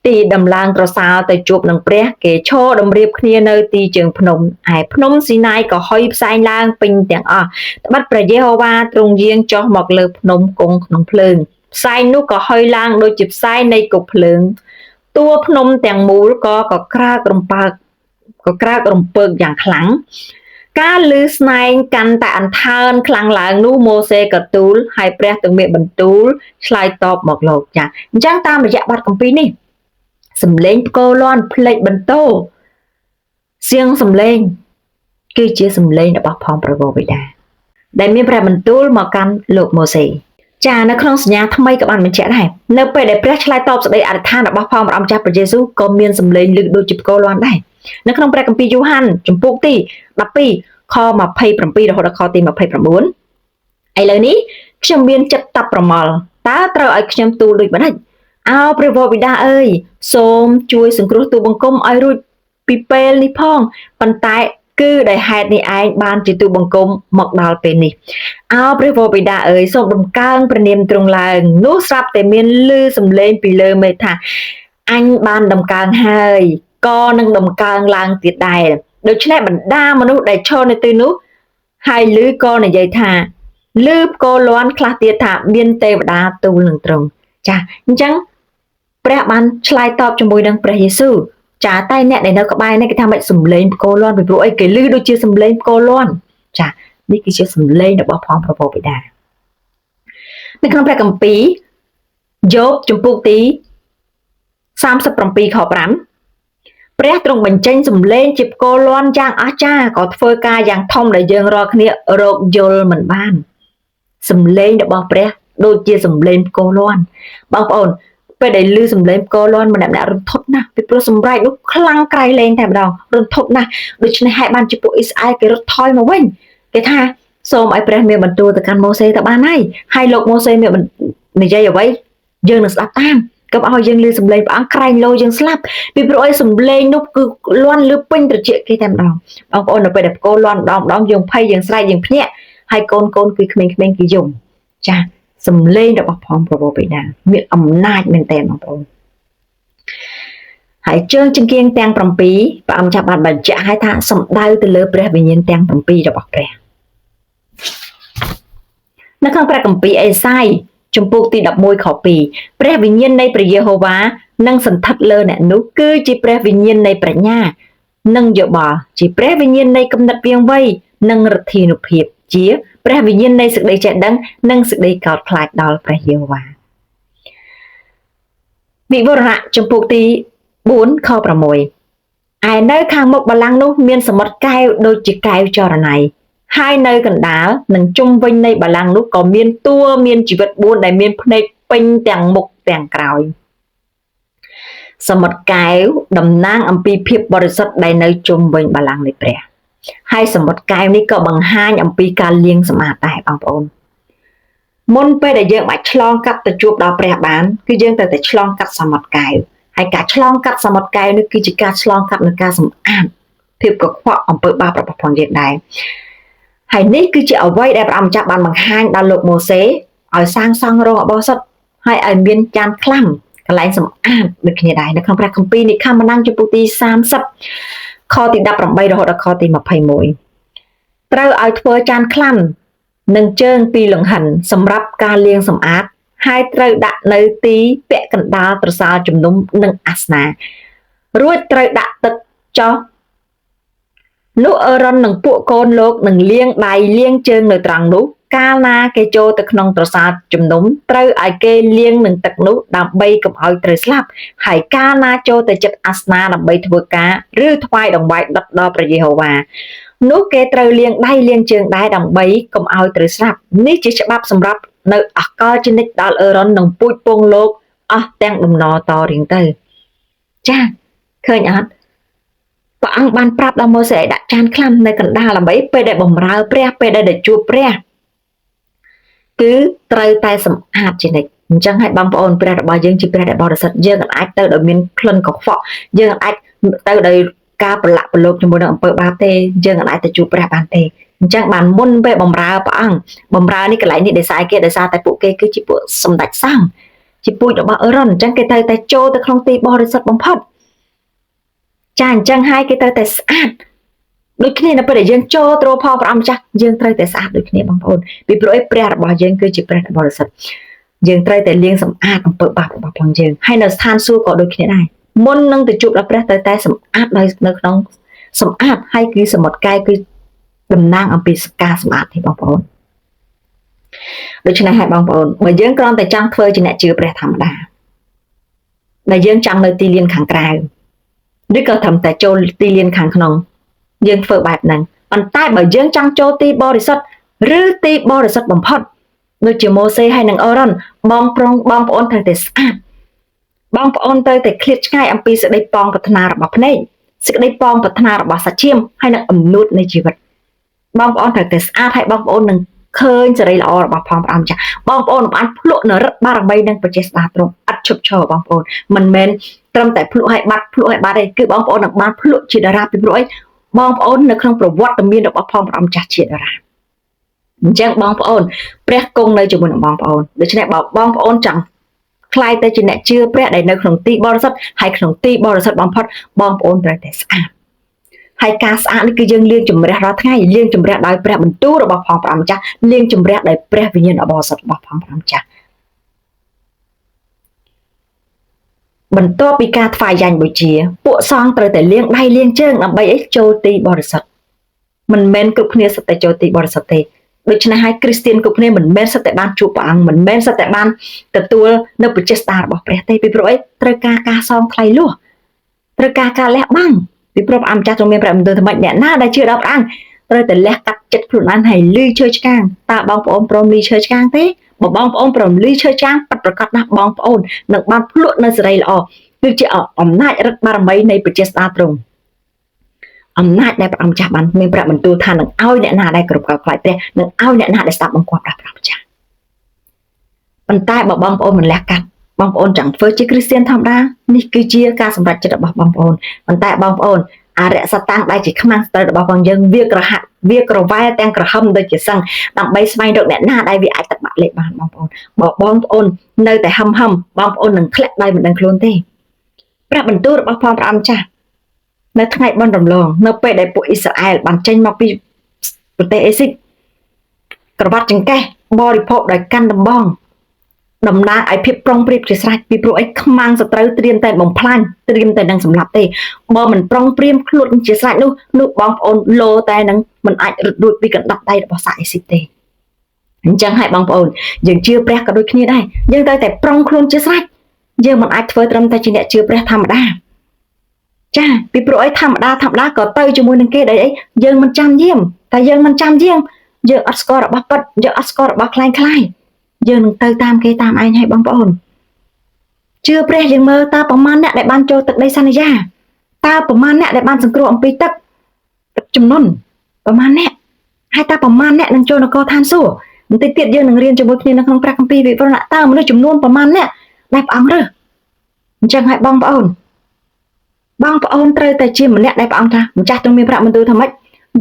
ទីដំឡើងក្រសាលទៅជួបនឹងព្រះគេឈរតម្រៀបគ្នានៅទីជើងភ្នំឯភ្នំស៊ីណាយក៏ហុយផ្សែងឡើងពេញទាំងអស់ត្បិតព្រះយេហូវ៉ាទ្រង់យាងចុះមកលើភ្នំគង់ក្នុងភ្លើងផ្សែងនោះក៏ហុយឡើងដូចជាផ្សែងនៃគប់ភ្លើងតួភ្នំទាំងមូលក៏ក្រើករំពើកយ៉ាងខ្លាំងការលឺស្នែងកាន់តែអន្ថើនខ្លាំងឡើងនោះម៉ូសេក៏ទូលហើយព្រះទាំងមានបន្ទូលឆ្លើយតបមកលោកចាអញ្ចឹងតាមរយៈបទគម្ពីរនេះសំឡេងផ្គរលាន់ផ្លេចបន្ទោសៀងសំឡេងគឺជាសំឡេងរបស់ផងព្រះវរបិតាដែលមានព្រះបន្ទូលមកកាន់លោកម៉ូសេចានៅក្នុងសញ្ញាថ្មីក៏បានបញ្ជាក់ដែរនៅពេលដែលព្រះឆ្លើយតបសេចក្តីអធិដ្ឋានរបស់ផងព្រះអង្គចាស់ព្រះយេស៊ូវក៏មានសំឡេងឮដូចជាផ្គរលាន់ដែរនៅក្នុងព្រះគម្ពីរយូហានជំពូកទី12ខ27រហូតដល់ខទី29ឥឡូវនេះខ្ញុំមានចិត្តតាប់ប្រមល់តើត្រូវឲ្យខ្ញុំទូលដូចម្ដេចអោព្រះវរបិតាអើយសូមជួយសង្គ្រោះទូបង្គំឲ្យរួចពីពេលនេះផងប៉ុន្តែគឺដោយហេតុនេះឯងបានជាទូបង្គំមកដល់ពេលនេះអោព្រះវរបិតាអើយសូមដំកើងព្រះនាមទ្រង់ឡើងនោះស្រាប់តែមានឮសំឡេងពីលើមេឃថាអញបានដំកើងហើយក៏នឹងដំកើងឡើងទៀតដែរដូច្នេះបណ្ដាមនុស្សដែលឈរនៅទីនោះហើយឮក៏និយាយថាឮផ្គរលាន់ខ្លះទៀតថាមានទេវតាទូលនឹងទ្រង់ចាអញ្ចឹងព្រះបានឆ្លើយតបជាមួយនឹងព្រះយេស៊ូវចាតែអ្នកដែលនៅក្បែរនេះគេថាមិនសំឡេងផ្គរលាន់ពីព្រោះអីគេឮដូចជាសំឡេងផ្គរលាន់ចានេះគឺជាសំឡេងរបស់ផងព្រះវរបិតានៅក្នុងព្រះគម្ពីរយោបជំពូកទី37ខ5ព្រះទ្រង់បញ្ចេញសំឡេងជាផ្គរលាន់យ៉ាងអស្ចារ្យក៏ធ្វើការយ៉ាងធំដែលយើងរាល់គ្នារកយល់មិនបានសំឡេងរបស់ព្រះដូចជាសំឡេងផ្គរលាន់បងប្អូនពេលដែលឮសំឡេងផ្គរលាន់ម្នាក់រន្ធត់ណាស់ពីព្រោះសម្រែកនោះខ្លាំងក្រៃលែងតែម្ដងរន្ធត់ណាស់ដូច្នេះហើយបានជាពួកអ៊ីស្រាអែលគេរត់ថយមកវិញគេថាសូមឲ្យព្រះមានបន្ទូលទៅកាន់ម៉ូសេទៅបានហើយលោកម៉ូសេមាននិយាយអ្វីយើងនឹងស្ដាប់តាមកុំឲ្យយើងឮសំឡេងព្រះអង្គក្រែងលោយើងស្លាប់ពីព្រោះឲ្យសំឡេងនោះគឺលាន់លើពេញត្រចៀកគេតែម្ដងបងប្អូននៅពេលដែលផ្គរលាន់ម្ដងយើងភ័យយើងស្រែកយើងភ្ញាក់ហើយកូនគឺក្មេងៗគេយំចាសំឡេងរបស់ផងព្រះវរបិតាមានអំណាចមែនទែនបងប្អូនហើយជើងចង្គៀងទាំង7ព្រះអង្គចាប់បានបញ្ជាក់ឲ្យថាសំដៅទៅលើព្រះវិញ្ញាណទាំង7របស់ព្រះនៅក្នុងព្រះគម្ពីរអេសាយជំពូកទី11ខ2ព្រះវិញ្ញាណនៃព្រះយេហូវ៉ានឹងសន្ធិដ្ឋលើអ្នកនោះគឺជាព្រះវិញ្ញាណនៃប្រាជ្ញានិងយោបល់ជាព្រះវិញ្ញាណនៃគំនិតវាងវៃនិងឫទ្ធានុភាពជាព្រះវិញ្ញាណនៃសេចក្តីចេះដឹងនិងសេចក្តីកោតខ្លាចដល់ព្រះយេហូវ៉ាវិវរណៈជំពូកទី4ខ6ឯនៅខាងមុខបល្ល័ង្កនោះមានសមុទ្រកែវដូចជាកែវចរណៃហើយនៅកណ្ដាលនិងជុំវិញនៃបល្ល័ង្កនោះក៏មានតួមានជីវិត4ដែលមានភ្នែកពេញទាំងមុខទាំងក្រោយសមុទ្រកែវតំណាងអំពីភាពបរិសុទ្ធដែលនៅជុំវិញបល្ល័ង្កនៃព្រះហើយសមុទ្រកែវនេះក៏បង្ហាញអំពីការលាងសម្អាតដែរបងប្អូនមុនពេលដែលយើងអាចឆ្លងកាត់ទៅជួបដល់ព្រះបានគឺយើងត្រូវតែឆ្លងកាត់សមុទ្រកែវហើយការឆ្លងកាត់សមុទ្រកែវនេះគឺជាការឆ្លងកាត់នឹងការសម្អាតភាពកខ្វក់អំពើបាបរបស់ផងយើងដែរហើយនេះគឺជាអ្វីដែលព្រះអង្គម្ចាស់បានបង្ហាញដល់លោកម៉ូសេឲ្យសាងសង់រោងអបោសុតហើយឲ្យមានចានខ្លាំកន្លែងសម្អាតដូចគ្នាដែរនៅក្នុងព្រះគម្ពីរនិខមណាំងជំពូកទី30ខទី18រហូតដល់ខទី21ត្រូវឲ្យធ្វើចានខ្លាំនិងជើងពីលង្ហិនសម្រាប់ការលាងសម្អាតហើយត្រូវដាក់នៅទីពាក់កណ្ដាលត្រសាលជំនុំនិងអាសនារួចត្រូវដាក់ទឹក ចុះនោះអឺរ៉ុននឹងពួកកូនលោកនឹងលាងដៃលាងជើងនៅត្រង់នោះកាលណាគេចូលទៅក្នុងប្រាសាទជំនុំត្រូវឲ្យគេលាងនឹងទឹកនោះដើម្បីកុំឲ្យត្រូវស្លាប់ហើយកាលណាចូលទៅចិត្តអាសនាដើម្បីធ្វើការឬថ្វាយដង្វាយដិតដល់ព្រះយេហូវ៉ានោះគេត្រូវលាងដៃលាងជើងដែរដើម្បីកុំឲ្យត្រូវស្លាប់នេះជាច្បាប់សម្រាប់នៅអកលជានិច្ចដល់អឺរ៉ុននិងពូជពងលោកអស់ទាំងដំណរតរៀងទៅចាឃើញអត់ព្រះអង្គបានប្រាប់ដល់ម៉ូសេឲ្យដាក់ចានខ្លាំនៅកណ្ដាលដើម្បីពេលដែលបម្រើព្រះពេលដែលជួបព្រះគឺត្រូវតែសម្អាតជានិច្ចអញ្ចឹងហើយបងប្អូនព្រះរបស់យើងជាព្រះដែលបរិសុទ្ធយើងអាចទៅដោយមានក្លិនកខ្វក់យើងអាចទៅដោយការប្រឡាក់ប្រឡូកជាមួយនឹងអំពើបាបទេយើងអាចទៅជួបព្រះបានទេអញ្ចឹងបានមុនពេលបម្រើព្រះអង្គបម្រើនេះកន្លែងនេះដោយសារតែពួកគេគឺជាពួកសម្ដេចសង្ឃជាពូជរបស់អឺរ៉ុនអញ្ចឹងគេត្រូវតែចូលទៅក្នុងទីបរិសុទ្ធបំផុតចាអញ្ចឹងហើយគេត្រូវតែស្អាតដូចគ្នានៅពេលដែលយើងចូលទ្រផលព្រះអង្គម្ចាស់យើងត្រូវតែស្អាតដូចគ្នាបងប្អូនពីព្រោះឯព្រះរបស់យើងគឺជាព្រះដ៏បរិសុទ្ធយើងត្រូវតែលាងសម្អាតអំពើបាបរបស់ផងយើងហើយនៅស្ថានសួគ៌ក៏ដូចគ្នាដែរមុននឹងទៅជួបដល់ព្រះត្រូវតែសម្អាតដោយនៅក្នុងសម្អាតហើយគឺសមុទ្រកាយគឺតំណាងអំពីការសម្អាតទេបងប្អូនដូច្នេះហើយបងប្អូនបើយើងគ្រាន់តែចង់ធ្វើជាអ្នកជឿព្រះធម្មតាដែលយើងចង់នៅទីលានខាងក្រៅឬក៏ត្រឹមតែចូលទីលានខាងក្នុងយើងធ្វើបែបហ្នឹងប៉ុន្តែបើយើងចង់ចូលទីបរិសុទ្ធឬទីបរិសុទ្ធបំផុតដូចជាម៉ូសេហើយនិងអឺរ៉ុនបងប្អូនត្រូវតែស្អាតបងប្អូនត្រូវតែឃ្លាតឆ្ងាយអំពីសេចក្តីប៉ងប្រាថ្នារបស់ភ្នែកសេចក្តីប៉ងប្រាថ្នារបស់សាច់ឈាមហើយនិងអំនួតនៃជីវិតបងប្អូនត្រូវតែស្អាតហើយបងប្អូននឹងឃើញសេរីល្អរបស់ផងព្រះអង្គចាស់បងប្អូនបានភ្លក់នរិទ្ធបារមីនិងប្រជាស្ដាទ្រង់ឥតឈប់ឈរបងប្អូនមិនមែនត្រឹមតែភ្លក់ឲ្យបាត់ទេគឺបងប្អូននឹងបានភ្លក់ជាតារាពីព្រោះអីបងប្អូននៅក្នុងប្រវត្តិមានរបស់ផងព្រះអង្គចាស់ជាតារាអញ្ចឹងបងប្អូនព្រះគង់នៅជាមួយនឹងបងប្អូនដូច្នេះបើបងប្អូនចង់ខ្លាយទៅជាអ្នកជឿព្រះដែលនៅក្នុងទីបរិសុទ្ធហើយក្នុងទីបរិសុទ្ធបំផុតបងប្អូនត្រូវតែស្អាតហើយការស្អាតនេះគឺយើងលាងជំរះរាល់ថ្ងៃលាងជំរះដោយព្រះបន្ទូលរបស់ផងព្រះម្ចាស់លាងជំរះដោយព្រះវិញ្ញាណបរិសុទ្ធរបស់ផងព្រះម្ចាស់បន្ទាប់ពីការថ្វាយយ៉ាញ់បូជាពួកសង្ឃត្រូវតែលាងដៃលាងជើងដើម្បីឲ្យចូលទីបរិសុទ្ធមិនមែនគ្រប់គ្នាសុទ្ធតែចូលទីបរិសុទ្ធទេដូច្នេះហើយគ្រីស្ទានគ្រប់គ្នាមិនមែនសុទ្ធតែបានជួបព្រះអង្គមិនមែនសុទ្ធតែបានទទួលនៅប្រជាស្ដាររបស់ព្រះទេពីព្រោះអីត្រូវការសងថ្លៃលួសត្រូវការលះបង់ពីព្រោះព្រះអង្គចាស់ទ្រង់មានព្រះបន្ទូលថាម៉េចអ្នកណាដែលជឿដល់ព្រះអង្គត្រូវតែលះកាត់ចិត្តខ្លួនឯងហើយលឺឈើឆ្កាងតើបងប្អូនព្រមលឺឈើឆ្កាងទេបើបងប្អូនព្រមលឺឈើឆ្កាងពិតប្រាកដណាស់បងប្អូននឹងបានភ្លក់នៅសេរីល្អគឺជាអំណាចឫទ្ធិបារមីនៃប្រជាស្ដារទ្រង់អំណាចដែលព្រះអង្គចាស់បានមានព្រះបន្ទូលថានឹងឲ្យអ្នកណាដែលគ្រប់គ្រងខ្លាចព្រះនឹងឲ្យអ្នកណាដែលស្ដាប់បង្គាប់ដល់ព្រះម្ចាស់ប៉ុន្តែបើបងប្អូនមិនលះកាត់បងប្អូនចង់ធ្វើជាគ្រីស្ទានធម្មតានេះគឺជាការសម្រេចចិត្តរបស់បងប្អូនប៉ុន្តែបងប្អូនអរិយសតាំងដែលជាខ្មាំងស្ទើររបស់ផងយើងវាក្រហាក់វាក្រវ៉ែទាំងក្រហមដូចជាសឹងដើម្បីស្វែងរកអ្នកណាដែលវាអាចទឹកបាក់លេខបានបងប្អូនបើបងប្អូននៅតែហឹមបងប្អូននឹងធ្លាក់ដោយមិនដឹងខ្លួនទេព្រះបន្ទូលរបស់ផងព្រះអង្គចាស់នៅថ្ងៃបុណ្យរំលងនៅពេលដែលពួកអ៊ីស្រាអែលបានចេញមកពីប្រទេសអេស៊ីបក្រវ៉ាត់ចង្កេះបរិភោគដោយកាន់ដំបងតំណាងឲ្យភាពប្រុងប្រៀបជាស្រេចពីព្រោះអីខ្មាំងសត្រូវត្រៀមតែបំផ្លាញត្រៀមតែនឹងសម្លាប់ទេបើមិនប្រុងប្រៀបខ្លួនជាស្រេចនោះបងប្អូនលោតែនឹងមិនអាចរត់រួចពីកណ្ដាប់ដៃរបស់សាអេស៊ីបទេអញ្ចឹងហើយបងប្អូនយើងជឿព្រះក៏ដូចគ្នាដែរយើងត្រូវតែប្រុងខ្លួនជាស្រេចយើងមិនអាចធ្វើត្រឹមតែជាអ្នកជឿព្រះធម្មតាចាពីព្រោះអីធម្មតាក៏ទៅជាមួយនឹងគេដែរអីយើងមិនចាំយាមតែយើងមិនចាំយាមយើងអត់ស្គាល់របស់ពិតយើងអត់ស្គាល់របស់คล้ายយើងនឹងទៅតាមគេតាមឯងហើយបងប្អូនជឿព្រះយើងមើលតើប្រមាណអ្នកដែលបានចូលទឹកដីសន្យាតើប្រមាណអ្នកដែលបានសង្គ្រោះអំពីទឹកជំនន់ប្រមាណអ្នកហើយតើប្រមាណអ្នកនឹងចូលនគរឋានសួគ៌បន្តិចទៀតយើងនឹងរៀនជាមួយគ្នានៅក្នុងព្រះគម្ពីរវិវរណៈតើមនុស្សចំនួនប្រមាណអ្នកដែលព្រះអង្គរើសអញ្ចឹងហើយបងប្អូនត្រូវតែជាម្នាក់ដែលព្រះអង្គថាម្ចាស់ទ្រង់មានព្រះបន្ទូលថាម៉េច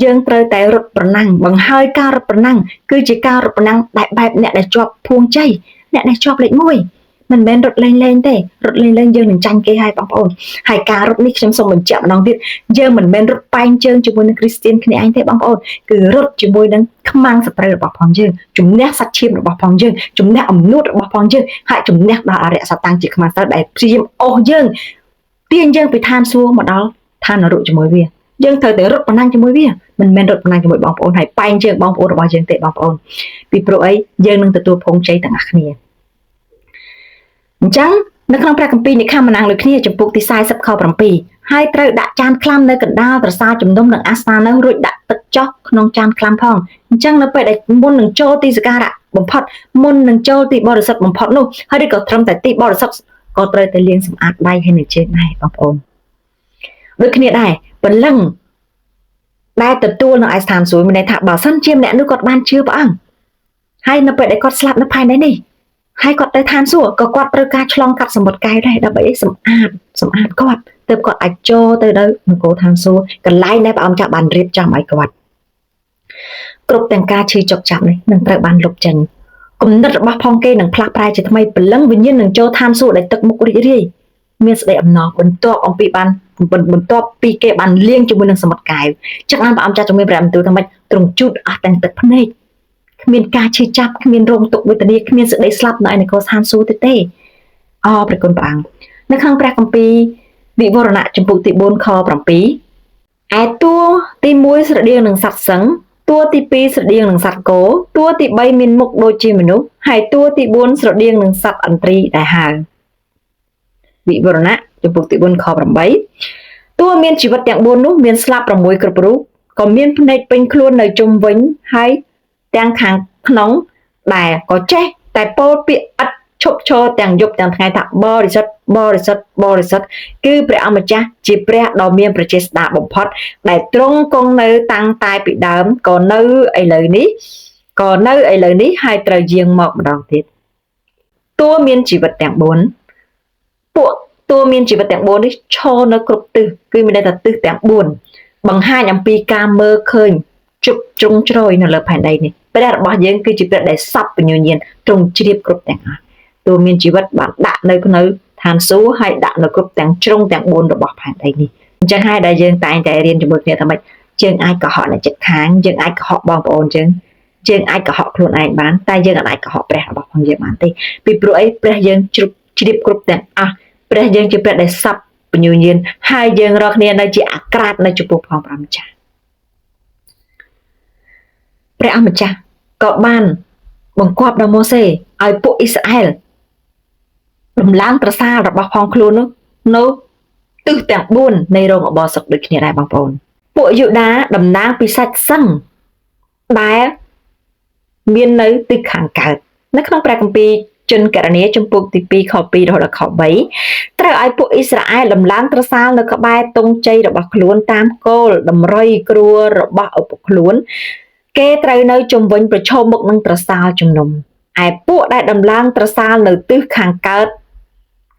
យើងត្រូវតែរត់ប្រណាំងបង្ហើយការរត់ប្រណាំងគឺជាការរត់ប្រណាំងដែលបែបអ្នកដែលជាប់ភួងជ័យអ្នកដែលជាប់លេខ1មិនមែនរត់លេងទេរត់លេងយើងនឹងចាញ់គេហើយបងប្អូនហើយការរត់នេះខ្ញុំសូមបញ្ជាក់ម្ដងទៀតយើងមិនមែនរត់ប៉ែងជើងជាមួយនឹងគ្រីស្ទានគ្នាឯងទេបងប្អូនគឺរត់ជាមួយនឹងខ្មាំងសត្រូវរបស់ផងយើងជំនះសាច់ឈាមរបស់ផងយើងជំនះអំនួតរបស់ផងយើងហើយជំនះដល់អរិយសតាំងជាខ្មាំងស្ទើរដែលព្រាមអស់យើងទាញយើងពីឋានសួគ៌មកដល់ ឋាននរកជាមួយវាយើងត្រូវតែរត់ប៉ុណ្ណឹងជាមួយវាមិនមែនរត់ប៉ុណ្ណឹងជាមួយបងប្អូនហើយបែងជើងបងប្អូនរបស់យើងទេបងប្អូនពីព្រោះអីយើងនឹងទទួលភោគជ័យទាំងអស់គ្នាអញ្ចឹងនៅក្នុងព្រះគម្ពីរនិខាម៉ានាំងដូចគ្នាចំពុកទី40ខ7ហើយត្រូវដាក់ចានខ្លាំនៅកណ្ដាលប្រាសាទជំនុំនឹងអាសនានោះរួចដាក់ទឹកចុះក្នុងចានខ្លាំផងអញ្ចឹងនៅពេលដែលមុននឹងចូលទីសក្ការៈបំផុតមុននឹងចូលទីបរិសុទ្ធបំផុតនោះហើយឬក៏ត្រឹមតែទីបរិសុទ្ធក៏ត្រូវតែលាងសម្អាតដៃហើយនឹងជើងដែរបងប្អូនដូចគ្នាដែរព្រលឹងដែលទទួលនៅឯស្ថានសួគ៌មានន័យថាបើសិនជាម្នាក់នោះគាត់បានជឿព្រះអង្គហើយនៅពេលដែលគាត់ស្លាប់នៅផែនដីនេះហើយគាត់ទៅឋានសួគ៌ក៏គាត់ត្រូវការឆ្លងកាត់សមុទ្រកែវដែរដើម្បីសម្អាតគាត់ទើបគាត់អាចចូលទៅនៅនគរឋានសួគ៌កន្លែងដែលព្រះអង្គចាស់បានរៀបចំឲ្យគាត់គ្រប់ទាំងការឈឺចុកចាប់នេះនឹងត្រូវបានលុបចេញគំនិតរបស់ផងគេនឹងផ្លាស់ប្រែជាថ្មីព្រលឹងវិញ្ញាណនឹងចូលឋានសួគ៌ដែលទឹកមុខរីករាយមានស្ដីអំណរបន្ទាប់ពីគេបានលាងជាមួយនឹងសមុទ្រកែវចឹងបានព្រះអង្គចាស់ជំរាបព្រះបន្ទូលថាម៉េចទ្រង់ជូតអស់ទាំងទឹកភ្នែកគ្មានការឈឺចាប់គ្មានរោងទុក្ខវេទនាគ្មានសេចក្តីស្លាប់នៅឯនគរឋានសួគ៌ទេអរព្រះគុណព្រះអង្គនៅក្នុងព្រះគម្ពីរវិវរណៈចំពុកទី4ខ7ឯតួទី1ស្រដៀងនឹងសត្វសិង្ហតួទី2ស្រដៀងនឹងសត្វគោតួទី3មានមុខដូចជាមនុស្សហើយតួទី4ស្រដៀងនឹងសត្វឥន្ទ្រីដែលហើរវិវរណៈចំពុកទី4ខ8តួមានជីវិតទាំង4នោះមានស្លាប់6គ្រប់រូបក៏មានភ្នែកពេញខ្លួននៅជុំវិញហើយទាំងខាងក្នុងដែលក៏ចេះតែពោលពាក្យឥតឈប់ឈរទាំងយប់ទាំងថ្ងៃថាបរិសុទ្ធបរិសុទ្ធបរិសុទ្ធគឺព្រះអម្ចាស់ជាព្រះដ៏មានប្រជាស្ដារបំផុតដែលទ្រង់គង់នៅតាំងតែពីដើមក៏នៅឥឡូវនេះហើយត្រូវយាងមកម្ដងទៀតតួមានជីវិតទាំង4ពួកតួមានជីវិតទាំង4នេះឈរនៅគ្រប់ទិសគឺមានន័យថាទិសទាំង4បង្ហាញអំពីការមើលឃើញជប់ជ្រុងជ្រោយនៅលើផែនដីនេះព្រះរបស់យើងគឺជាព្រះដែលសពពញ្ញញាណទ្រង់ជ្រាបគ្រប់ទាំងអស់តួមានជីវិតបានដាក់នៅក្នុងឋានសួគ៌ហើយដាក់នៅគ្រប់ទាំងជ្រុងទាំង4របស់ផែនដីនេះអញ្ចឹងហើយដែលយើងតែងតែរៀនជាមួយគ្នាថាម៉េចយើងអាចកុហកអ្នកជិតខាងយើងអាចកុហកបងប្អូនយើងអាចកុហកខ្លួនឯងបានតែយើងអាចកុហកព្រះរបស់ផងយើងបានទេពីព្រោះអីព្រះយើងជ្រាបគ្រប់ទាំងអស់ព្រះយើងជាព្រះដែលសពពញ្ញញាណហើយយើងរាល់គ្នានៅជាអាក្រាតនៅចំពោះផងព្រះម្ចាស់ព្រះអម្ចាស់ក៏បានបង្គាប់ដល់ម៉ូសេឲ្យពួកអ៊ីស្រាអែលដំឡើងប្រសាលរបស់ផងខ្លួននោះនៅទិសទាំង4នៃរោងអបសុខដូចគ្នាដែរបងប្អូនពួកយូដាតំណាងពីសាច់សិង្ហដែលមាននៅទិសខាងកើតនៅក្នុងព្រះគម្ពីរជនករណីចំពុកទី2ខ2រហូតដល់ខ3ត្រូវឲ្យពួកអ៊ីស្រាអែលដំឡើងត្រសាលនៅក្បែរទង់ជ័យរបស់ខ្លួនតាមគោលតម្រុយគ្រួរបស់ឪពុកខ្លួនគេត្រូវនៅជុំវិញប្រឈមមុខនឹងត្រសាលជំនុំឯពួកដែលដំឡើងត្រសាលនៅទិសខាងកើត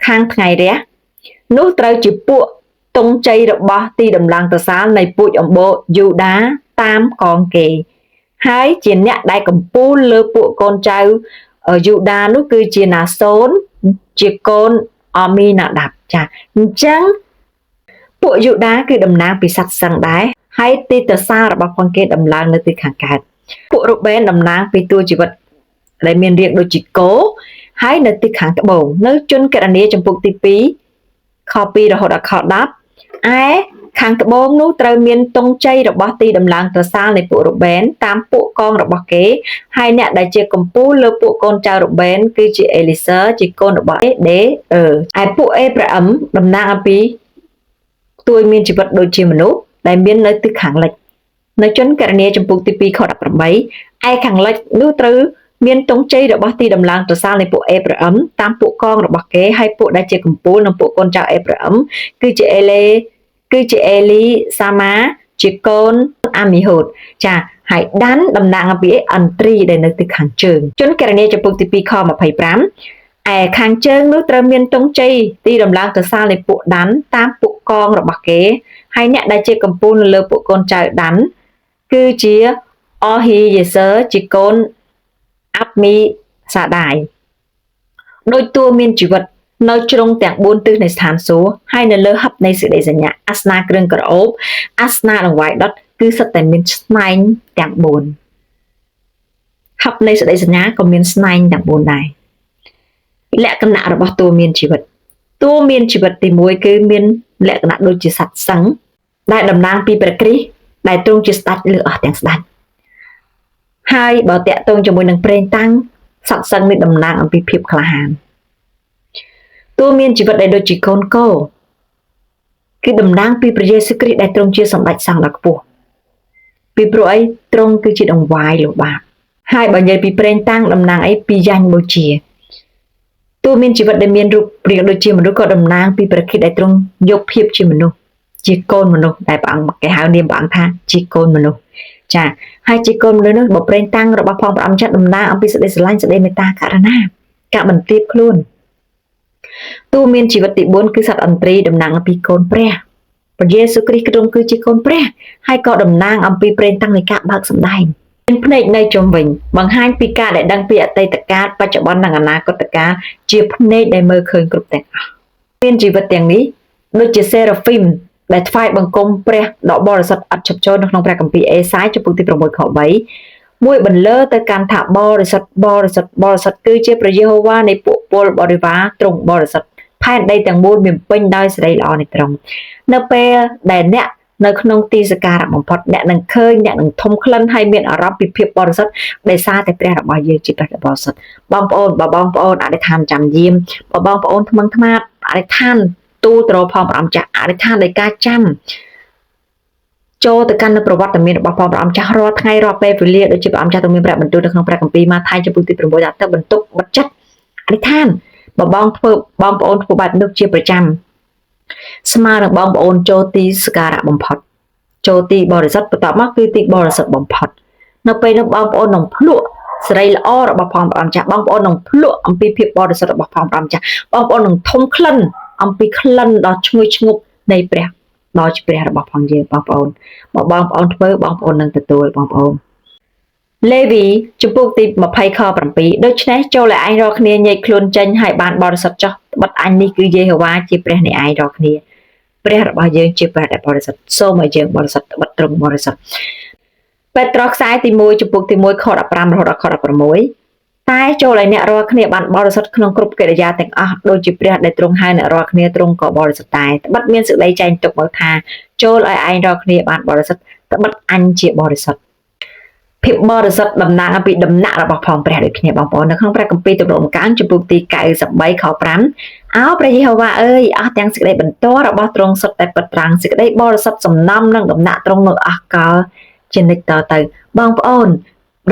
ខាងថ្ងៃរះនោះត្រូវជាពួកទង់ជ័យរបស់ទីដំឡើងត្រសាលនៃពូជអម្បូរយូដាតាមកងគេហើយជាអ្នកដែលកំពូលលើពួកកូនចៅយូដានោះគឺជាណាសូនជាកូនអមីណាដាប់ចាអញ្ចឹងពួកយូដាគឺតំណាងពីសត្វសិង្ហដែរហើយទីត្រសាលរបស់ផងគេដំឡើងនៅទីខាងកើតពួករ៉ូបេនតំណាងពីតួជីវិតដែលមានរាងដូចជាគោហើយនៅទីខាងត្បូងនៅជនគណនាចំពុកទី2ខ2រហូតដល់ខ10ឯខាងត្បូងនោះត្រូវមានទង់ជ័យរបស់ទីដំឡើងត្រសាលនៃពួករ៉ូបេនតាមពួកកងរបស់គេហើយអ្នកដែលជាកំពូលលើពួកកូនចៅរ៉ូបេនគឺជាអេលីសើជាកូនរបស់ឯពួកអេប្រាអឹមតំណាងអំពីតួមានជីវិតដូចជាមនុស្សដែលមាននៅទិសខាងលិចនៅជនគណនាចំពុកទី2ខ18ឯខាងលិចនោះត្រូវមានទង់ជ័យរបស់ទីដំឡើងត្រសាលនៃពួកអេប្រាអឹមតាមពួកកងរបស់គេហើយពួកដែលជាកំពូលនិងពួកកូនចៅអេប្រាអឹមគឺជាអេលីសាម៉ាជាកូនអាមីហូតចាហើយដានតំណាងអំពីឥន្ទ្រីដែលនៅទិសខាងជើងជនគណនាចំពុកទី2ខ25ឯខាងជើងនោះត្រូវមានទង់ជ័យទីដំឡើងត្រសាលនៃពួកដានតាមពួកកងរបស់គេហើយអ្នកដែលជាកំពូលនៅលើពួកកូនចៅដានគឺជាអហ៊ីយេសើជាកូនអាប់មីសាដាយដោយតួមានជីវិតនៅជ្រុងទាំង4ទិសនៃស្ថានសួគ៌ហើយនៅលើហឹបនៃសេចក្តីសញ្ញាអាសនាគ្រឿងក្រអូបអាសនាដង្វាយដុតគឺសុទ្ធតែមានស្នែងទាំង4ហឹបនៃសេចក្តីសញ្ញាក៏មានស្នែងទាំង4ដែរលក្ខណៈរបស់តួមានជីវិតទី1គឺមានលក្ខណៈដូចជាសត្វសិង្ហ ដែលតំណាងពីព្រះគ្រីស្ទដែលទ្រង់ជាស្ដេចលើអស់ទាំងស្ដេចហើយបើតាក់ទងជាមួយនឹងព្រេងតាំងសត្វសឹងនេះតំណាងអំពីភាពក្លាហានតួមានជីវិតដែលដូចជាកូនគោគឺតំណាងពីព្រះយេស៊ូវគ្រីស្ទដែលទ្រង់ជាសម្ដេចសង្ឃដ៏ខ្ពស់ពីព្រោះអីទ្រង់គឺជាដង្វាយលោកបាបហើយបើនិយាយពីព្រេងតាំងតំណាងអីពីយ៉ាញ់បូជាតួមានជីវិតដែលមានរូបរាងដូចជាមនុស្សក៏តំណាងពីព្រះគ្រីស្ទដែលទ្រង់យកភាពជាមនុស្សជាកូនមនុស្សដែលព្រះអង្គគេហៅនាមព្រះអង្គថាជាកូនមនុស្សចាហើយជាកូនមនុស្សនោះបើព្រេងតាំងរបស់ផងព្រះអង្គចាត់តំណាងអំពីសេចក្តីស្រឡាញ់សេចក្តីមេត្តាករុណាការបន្ទាបខ្លួនតួមានជីវិតទី4គឺសត្វអន្ត្រីតំណាងអំពីកូនព្រះព្រះយេស៊ូវគ្រីស្ទទ្រង់គឺជាកូនព្រះហើយក៏តំណាងអំពីព្រេងតាំងនៃការបើកសម្ដែងមានភ្នែកនៅជុំវិញបង្ហាញពីការដែលដឹងពីអតីតកាលបច្ចុប្បន្ននិងអនាគតកាលជាភ្នែកដែលមើលឃើញគ្រប់ទាំងអស់មានជីវិតទាំងនេះដូចជាសេរ៉ាហ្វីមដែលថ្វាយបង្គំព្រះដ៏បរិសុទ្ធឥតឈប់ចូលនៅក្នុងព្រះគម្ពីរអេសាយចំពុកទី6ខ3មួយបន្លឺទៅកាន់ថាបរិសុទ្ធបរិសុទ្ធបរិសុទ្ធគឺជាព្រះយេហូវ៉ានៃពួកពលបរិវារទ្រង់បរិសុទ្ធផែនដីទាំងមូលមានពេញដោយសេរីល្អនៃទ្រង់នៅពេលដែលអ្នកនៅក្នុងទីសក្ការៈបំផុតអ្នកនឹងឃើញអ្នកនឹងធំក្លិនហើយមានអារម្មណ៍ពីភាពបរិសុទ្ធដោយសារតែព្រះរបស់យើងជាព្រះដ៏បរិសុទ្ធបងប្អូនបើបងប្អូនអធិដ្ឋានចាំយាមបើបងប្អូនថ្មឹងថ្មាតអធិដ្ឋានទូលទៅផងព្រះអង្គចាស់អធិដ្ឋានដោយការចាំចូលទៅកាន់នៅប្រវត្តិមានរបស់ផងព្រះអង្គចាស់រាល់ថ្ងៃរាល់ពេលវេលាដូចជាព្រះអង្គចាស់ទ្រង់មានព្រះបន្ទូលនៅក្នុងព្រះគម្ពីរម៉ាថាយចំពុកទី6ដាក់ទៅបន្ទុកបិទចិត្តអធិដ្ឋានបើបងប្អូនធ្វើបែបនោះជាប្រចាំស្មើនឹងបងប្អូនចូលទីសក្ការៈបំផុតចូលទីបរិសុទ្ធបន្ទាប់មកគឺទីបរិសុទ្ធបំផុតនៅពេលនោះបងប្អូននឹងភ្លក់សេរីល្អរបស់ផងព្រះអង្គចាស់បងប្អូននឹងភ្លក់អំពីភាពបរិសុទ្ធរបស់ផងព្រះអង្គចាស់បងប្អូននឹងធំក្លិនអំពីក្លិនដ៏ឈ្ងុយឈ្ងប់នៃព្រះដ៏ជាព្រះរបស់ផងយើងបងប្អូនបើបងប្អូនធ្វើបងប្អូននឹងទទួលបងប្អូនលេវីចំពុកទី20ខ7ដូច្នេះចូលឲ្យឯងរាល់គ្នាញែកខ្លួនចេញឲ្យបានបរិសុទ្ធចុះត្បិតអញនេះគឺយេហូវ៉ាជាព្រះនៃឯងរាល់គ្នាព្រះរបស់យើងជាព្រះដែលបរិសុទ្ធសូមឲ្យយើងបរិសុទ្ធត្បិតទ្រង់បរិសុទ្ធពេត្រុសខ្សែទី1ចំពុកទី1ខ15រហូតដល់ខ16តែចូលឲ្យអ្នករាល់គ្នាបានបរិសុទ្ធក្នុងគ្រប់កិរិយាទាំងអស់ដូចជាព្រះដែលទ្រង់ហៅអ្នករាល់គ្នាទ្រង់ក៏បរិសុទ្ធដែរត្បិតមានសេចក្តីចែងទុកមកថាចូលឲ្យឯងរាល់គ្នាបានបរិសុទ្ធត្បិតអញជាបរិសុទ្ធភាពបរិសុទ្ធតំណាងអំពីដំណាក់របស់ផងព្រះដូចគ្នាបងប្អូននៅក្នុងព្រះគម្ពីរទម្រង់កាំចំពុកទី93ខ5អោព្រះយេហូវ៉ាអើយអស់ទាំងសេចក្តីបន្ទាល់របស់ទ្រង់សុទ្ធតែពិតប្រាំងសេចក្តីបរិសុទ្ធសំណំនឹងដំណាក់ទ្រង់នៅអស់កលជានិច្ចតទៅបងប្អូន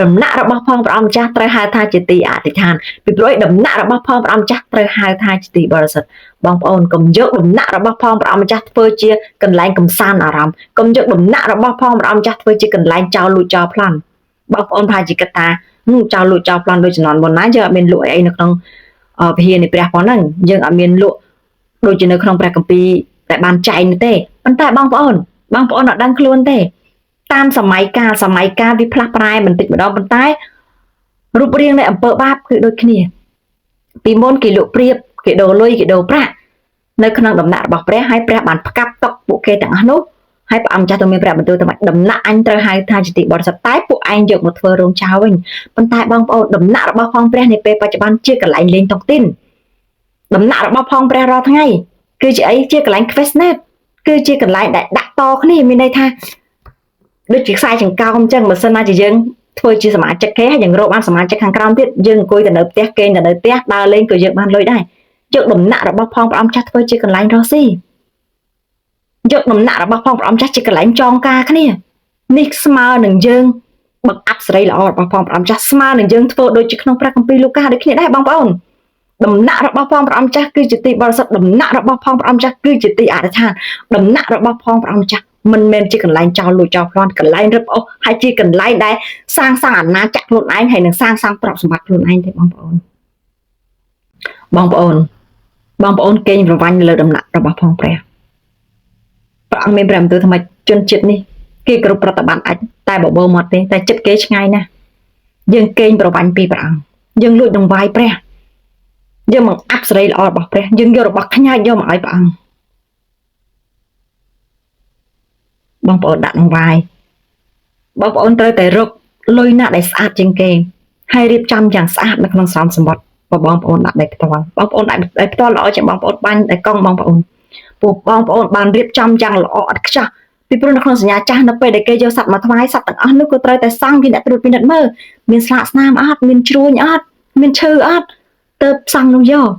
ដំណាក់របស់ផងព្រះអង្គម្ចាស់ត្រូវហៅថាជាទីអធិដ្ឋានពីព្រោះដំណាក់របស់ផងព្រះអង្គម្ចាស់ត្រូវហៅថាជាទីបរិសុទ្ធបងប្អូនកុំយកដំណាក់របស់ផងព្រះអង្គម្ចាស់ធ្វើជាកន្លែងកំសាន្តអារម្មណ៍កុំយកដំណាក់របស់ផងព្រះអង្គម្ចាស់ធ្វើជាកន្លែងចោលលួចចោលប្លន់បងប្អូនប្រហែលជាគិតថាចោលលួចចោលប្លន់ដូចជំនាន់មុនណាយើងអត់មានលក់អីនៅក្នុងវិហារនៃព្រះប៉ុណ្ណឹងយើងអត់មានលក់ដូចជានៅក្នុងព្រះគម្ពីរតែបានចែងនោះទេប៉ុន្តែបងប្អូនអត់ដឹងខ្លួនទេតាមសម័យកាលវាផ្លាស់ប្រែបន្តិចម្ដងប៉ុន្តែរូបរាងនៃអំពើបាបគឺដូចគ្នាពីមុនគេលក់ព្រាបគេដូរលុយគេដូរប្រាក់នៅក្នុងដំណាក់របស់ព្រះហើយព្រះបានផ្កាប់តុកពួកគេទាំងអស់នោះហើយព្រះអង្គចាស់ទ្រង់មានព្រះបន្ទូលថាដំណាក់អញត្រូវហៅថាជាទីបរិសុទ្ធតែពួកឯងយកមកធ្វើរោងចោលវិញប៉ុន្តែបងប្អូនដំណាក់របស់ផងព្រះនាពេលបច្ចុប្បន្នជាកន្លែងលេងតុកទីនដំណាក់របស់ផងព្រះរាល់ថ្ងៃគឺជាអីជាកន្លែង Questnet គឺជាកន្លែងដែលដាក់តគ្នាមានន័យថាដូចជាខ្សែចង្កោមអញ្ចឹងបើសិនណាជាយើងធ្វើជាសមាជិកគេហើយយើងរកបានសមាជិកខាងក្រោមទៀតយើងអង្គុយទៅនៅផ្ទះគេងទៅនៅផ្ទះដើរលេងក៏យើងបានលុយដែរយកដំណាក់របស់ផងព្រះអង្គចាស់ធ្វើជាកន្លែងរស់ស៊ីយកដំណាក់របស់ផងព្រះអង្គចាស់ជាកន្លែងចងការគ្នានេះស្មើនឹងយើងបង្អាប់សេរីល្អរបស់ផងព្រះអង្គចាស់ស្មើនឹងយើងធ្វើដូចជាក្នុងព្រះគម្ពីរលូកាដូចគ្នាដែរបងប្អូនដំណាក់របស់ផងព្រះអង្គចាស់គឺជាទីបរិសុទ្ធដំណាក់របស់ផងព្រះអង្គចាស់គឺជាទីអធិដ្ឋានដំណាក់របស់ផងព្រះអង្គចាស់មិនមែនជាកន្លែងចោលលួចចោលប្លន់កន្លែងរឹបអូសហើយជាកន្លែងដែលសាងអាណាចក្រខ្លួនឯងហើយនឹងសាងទ្រព្យសម្បត្តិខ្លួនឯងទេបងប្អូនកេងប្រវាញ់លើដំណាក់របស់ផងព្រះអង្គមានព្រះបន្ទូលថាជនជាតិនេះគេគ្រប់ប្រតិបត្តិអាចតែបបោមាត់ទេតែចិត្តគេឆ្ងាយណាស់យើងកេងប្រវាញ់ពីព្រះអង្គយើងលួចដង្វាយព្រះយើងមកអាប់សេរីល្អរបស់ព្រះយើងយករបស់ខ្ញាច់យកមកឲ្យព្រះអង្គបងប្អូនដាក់ដង្វាយបងប្អូនត្រូវតែរកលុយណាដែលស្អាតជាងគេហើយរៀបចំយ៉ាងស្អាតនៅក្នុងស្រោមសម្បត្តិបងប្អូនដាក់ដៃផ្ទាល់បងប្អូនដាក់ដៃផ្ទាល់ល្អជាងបងប្អូនបាញ់តែកង់បងប្អូនពួកបងប្អូនបានរៀបចំយ៉ាងល្អឥតខ្ចោះ ពីព្រោះនៅក្នុងសញ្ញាចាស់នៅពេលដែលគេយកសត្វមកថ្វាយសត្វទាំងអស់នោះក៏ត្រូវតែសង់គេអ្នកត្រួតពិនិត្យមើលមានស្លាកស្នាមអត់មានជ្រួញអត់មានឈើអត់ទៅសង់នោះយក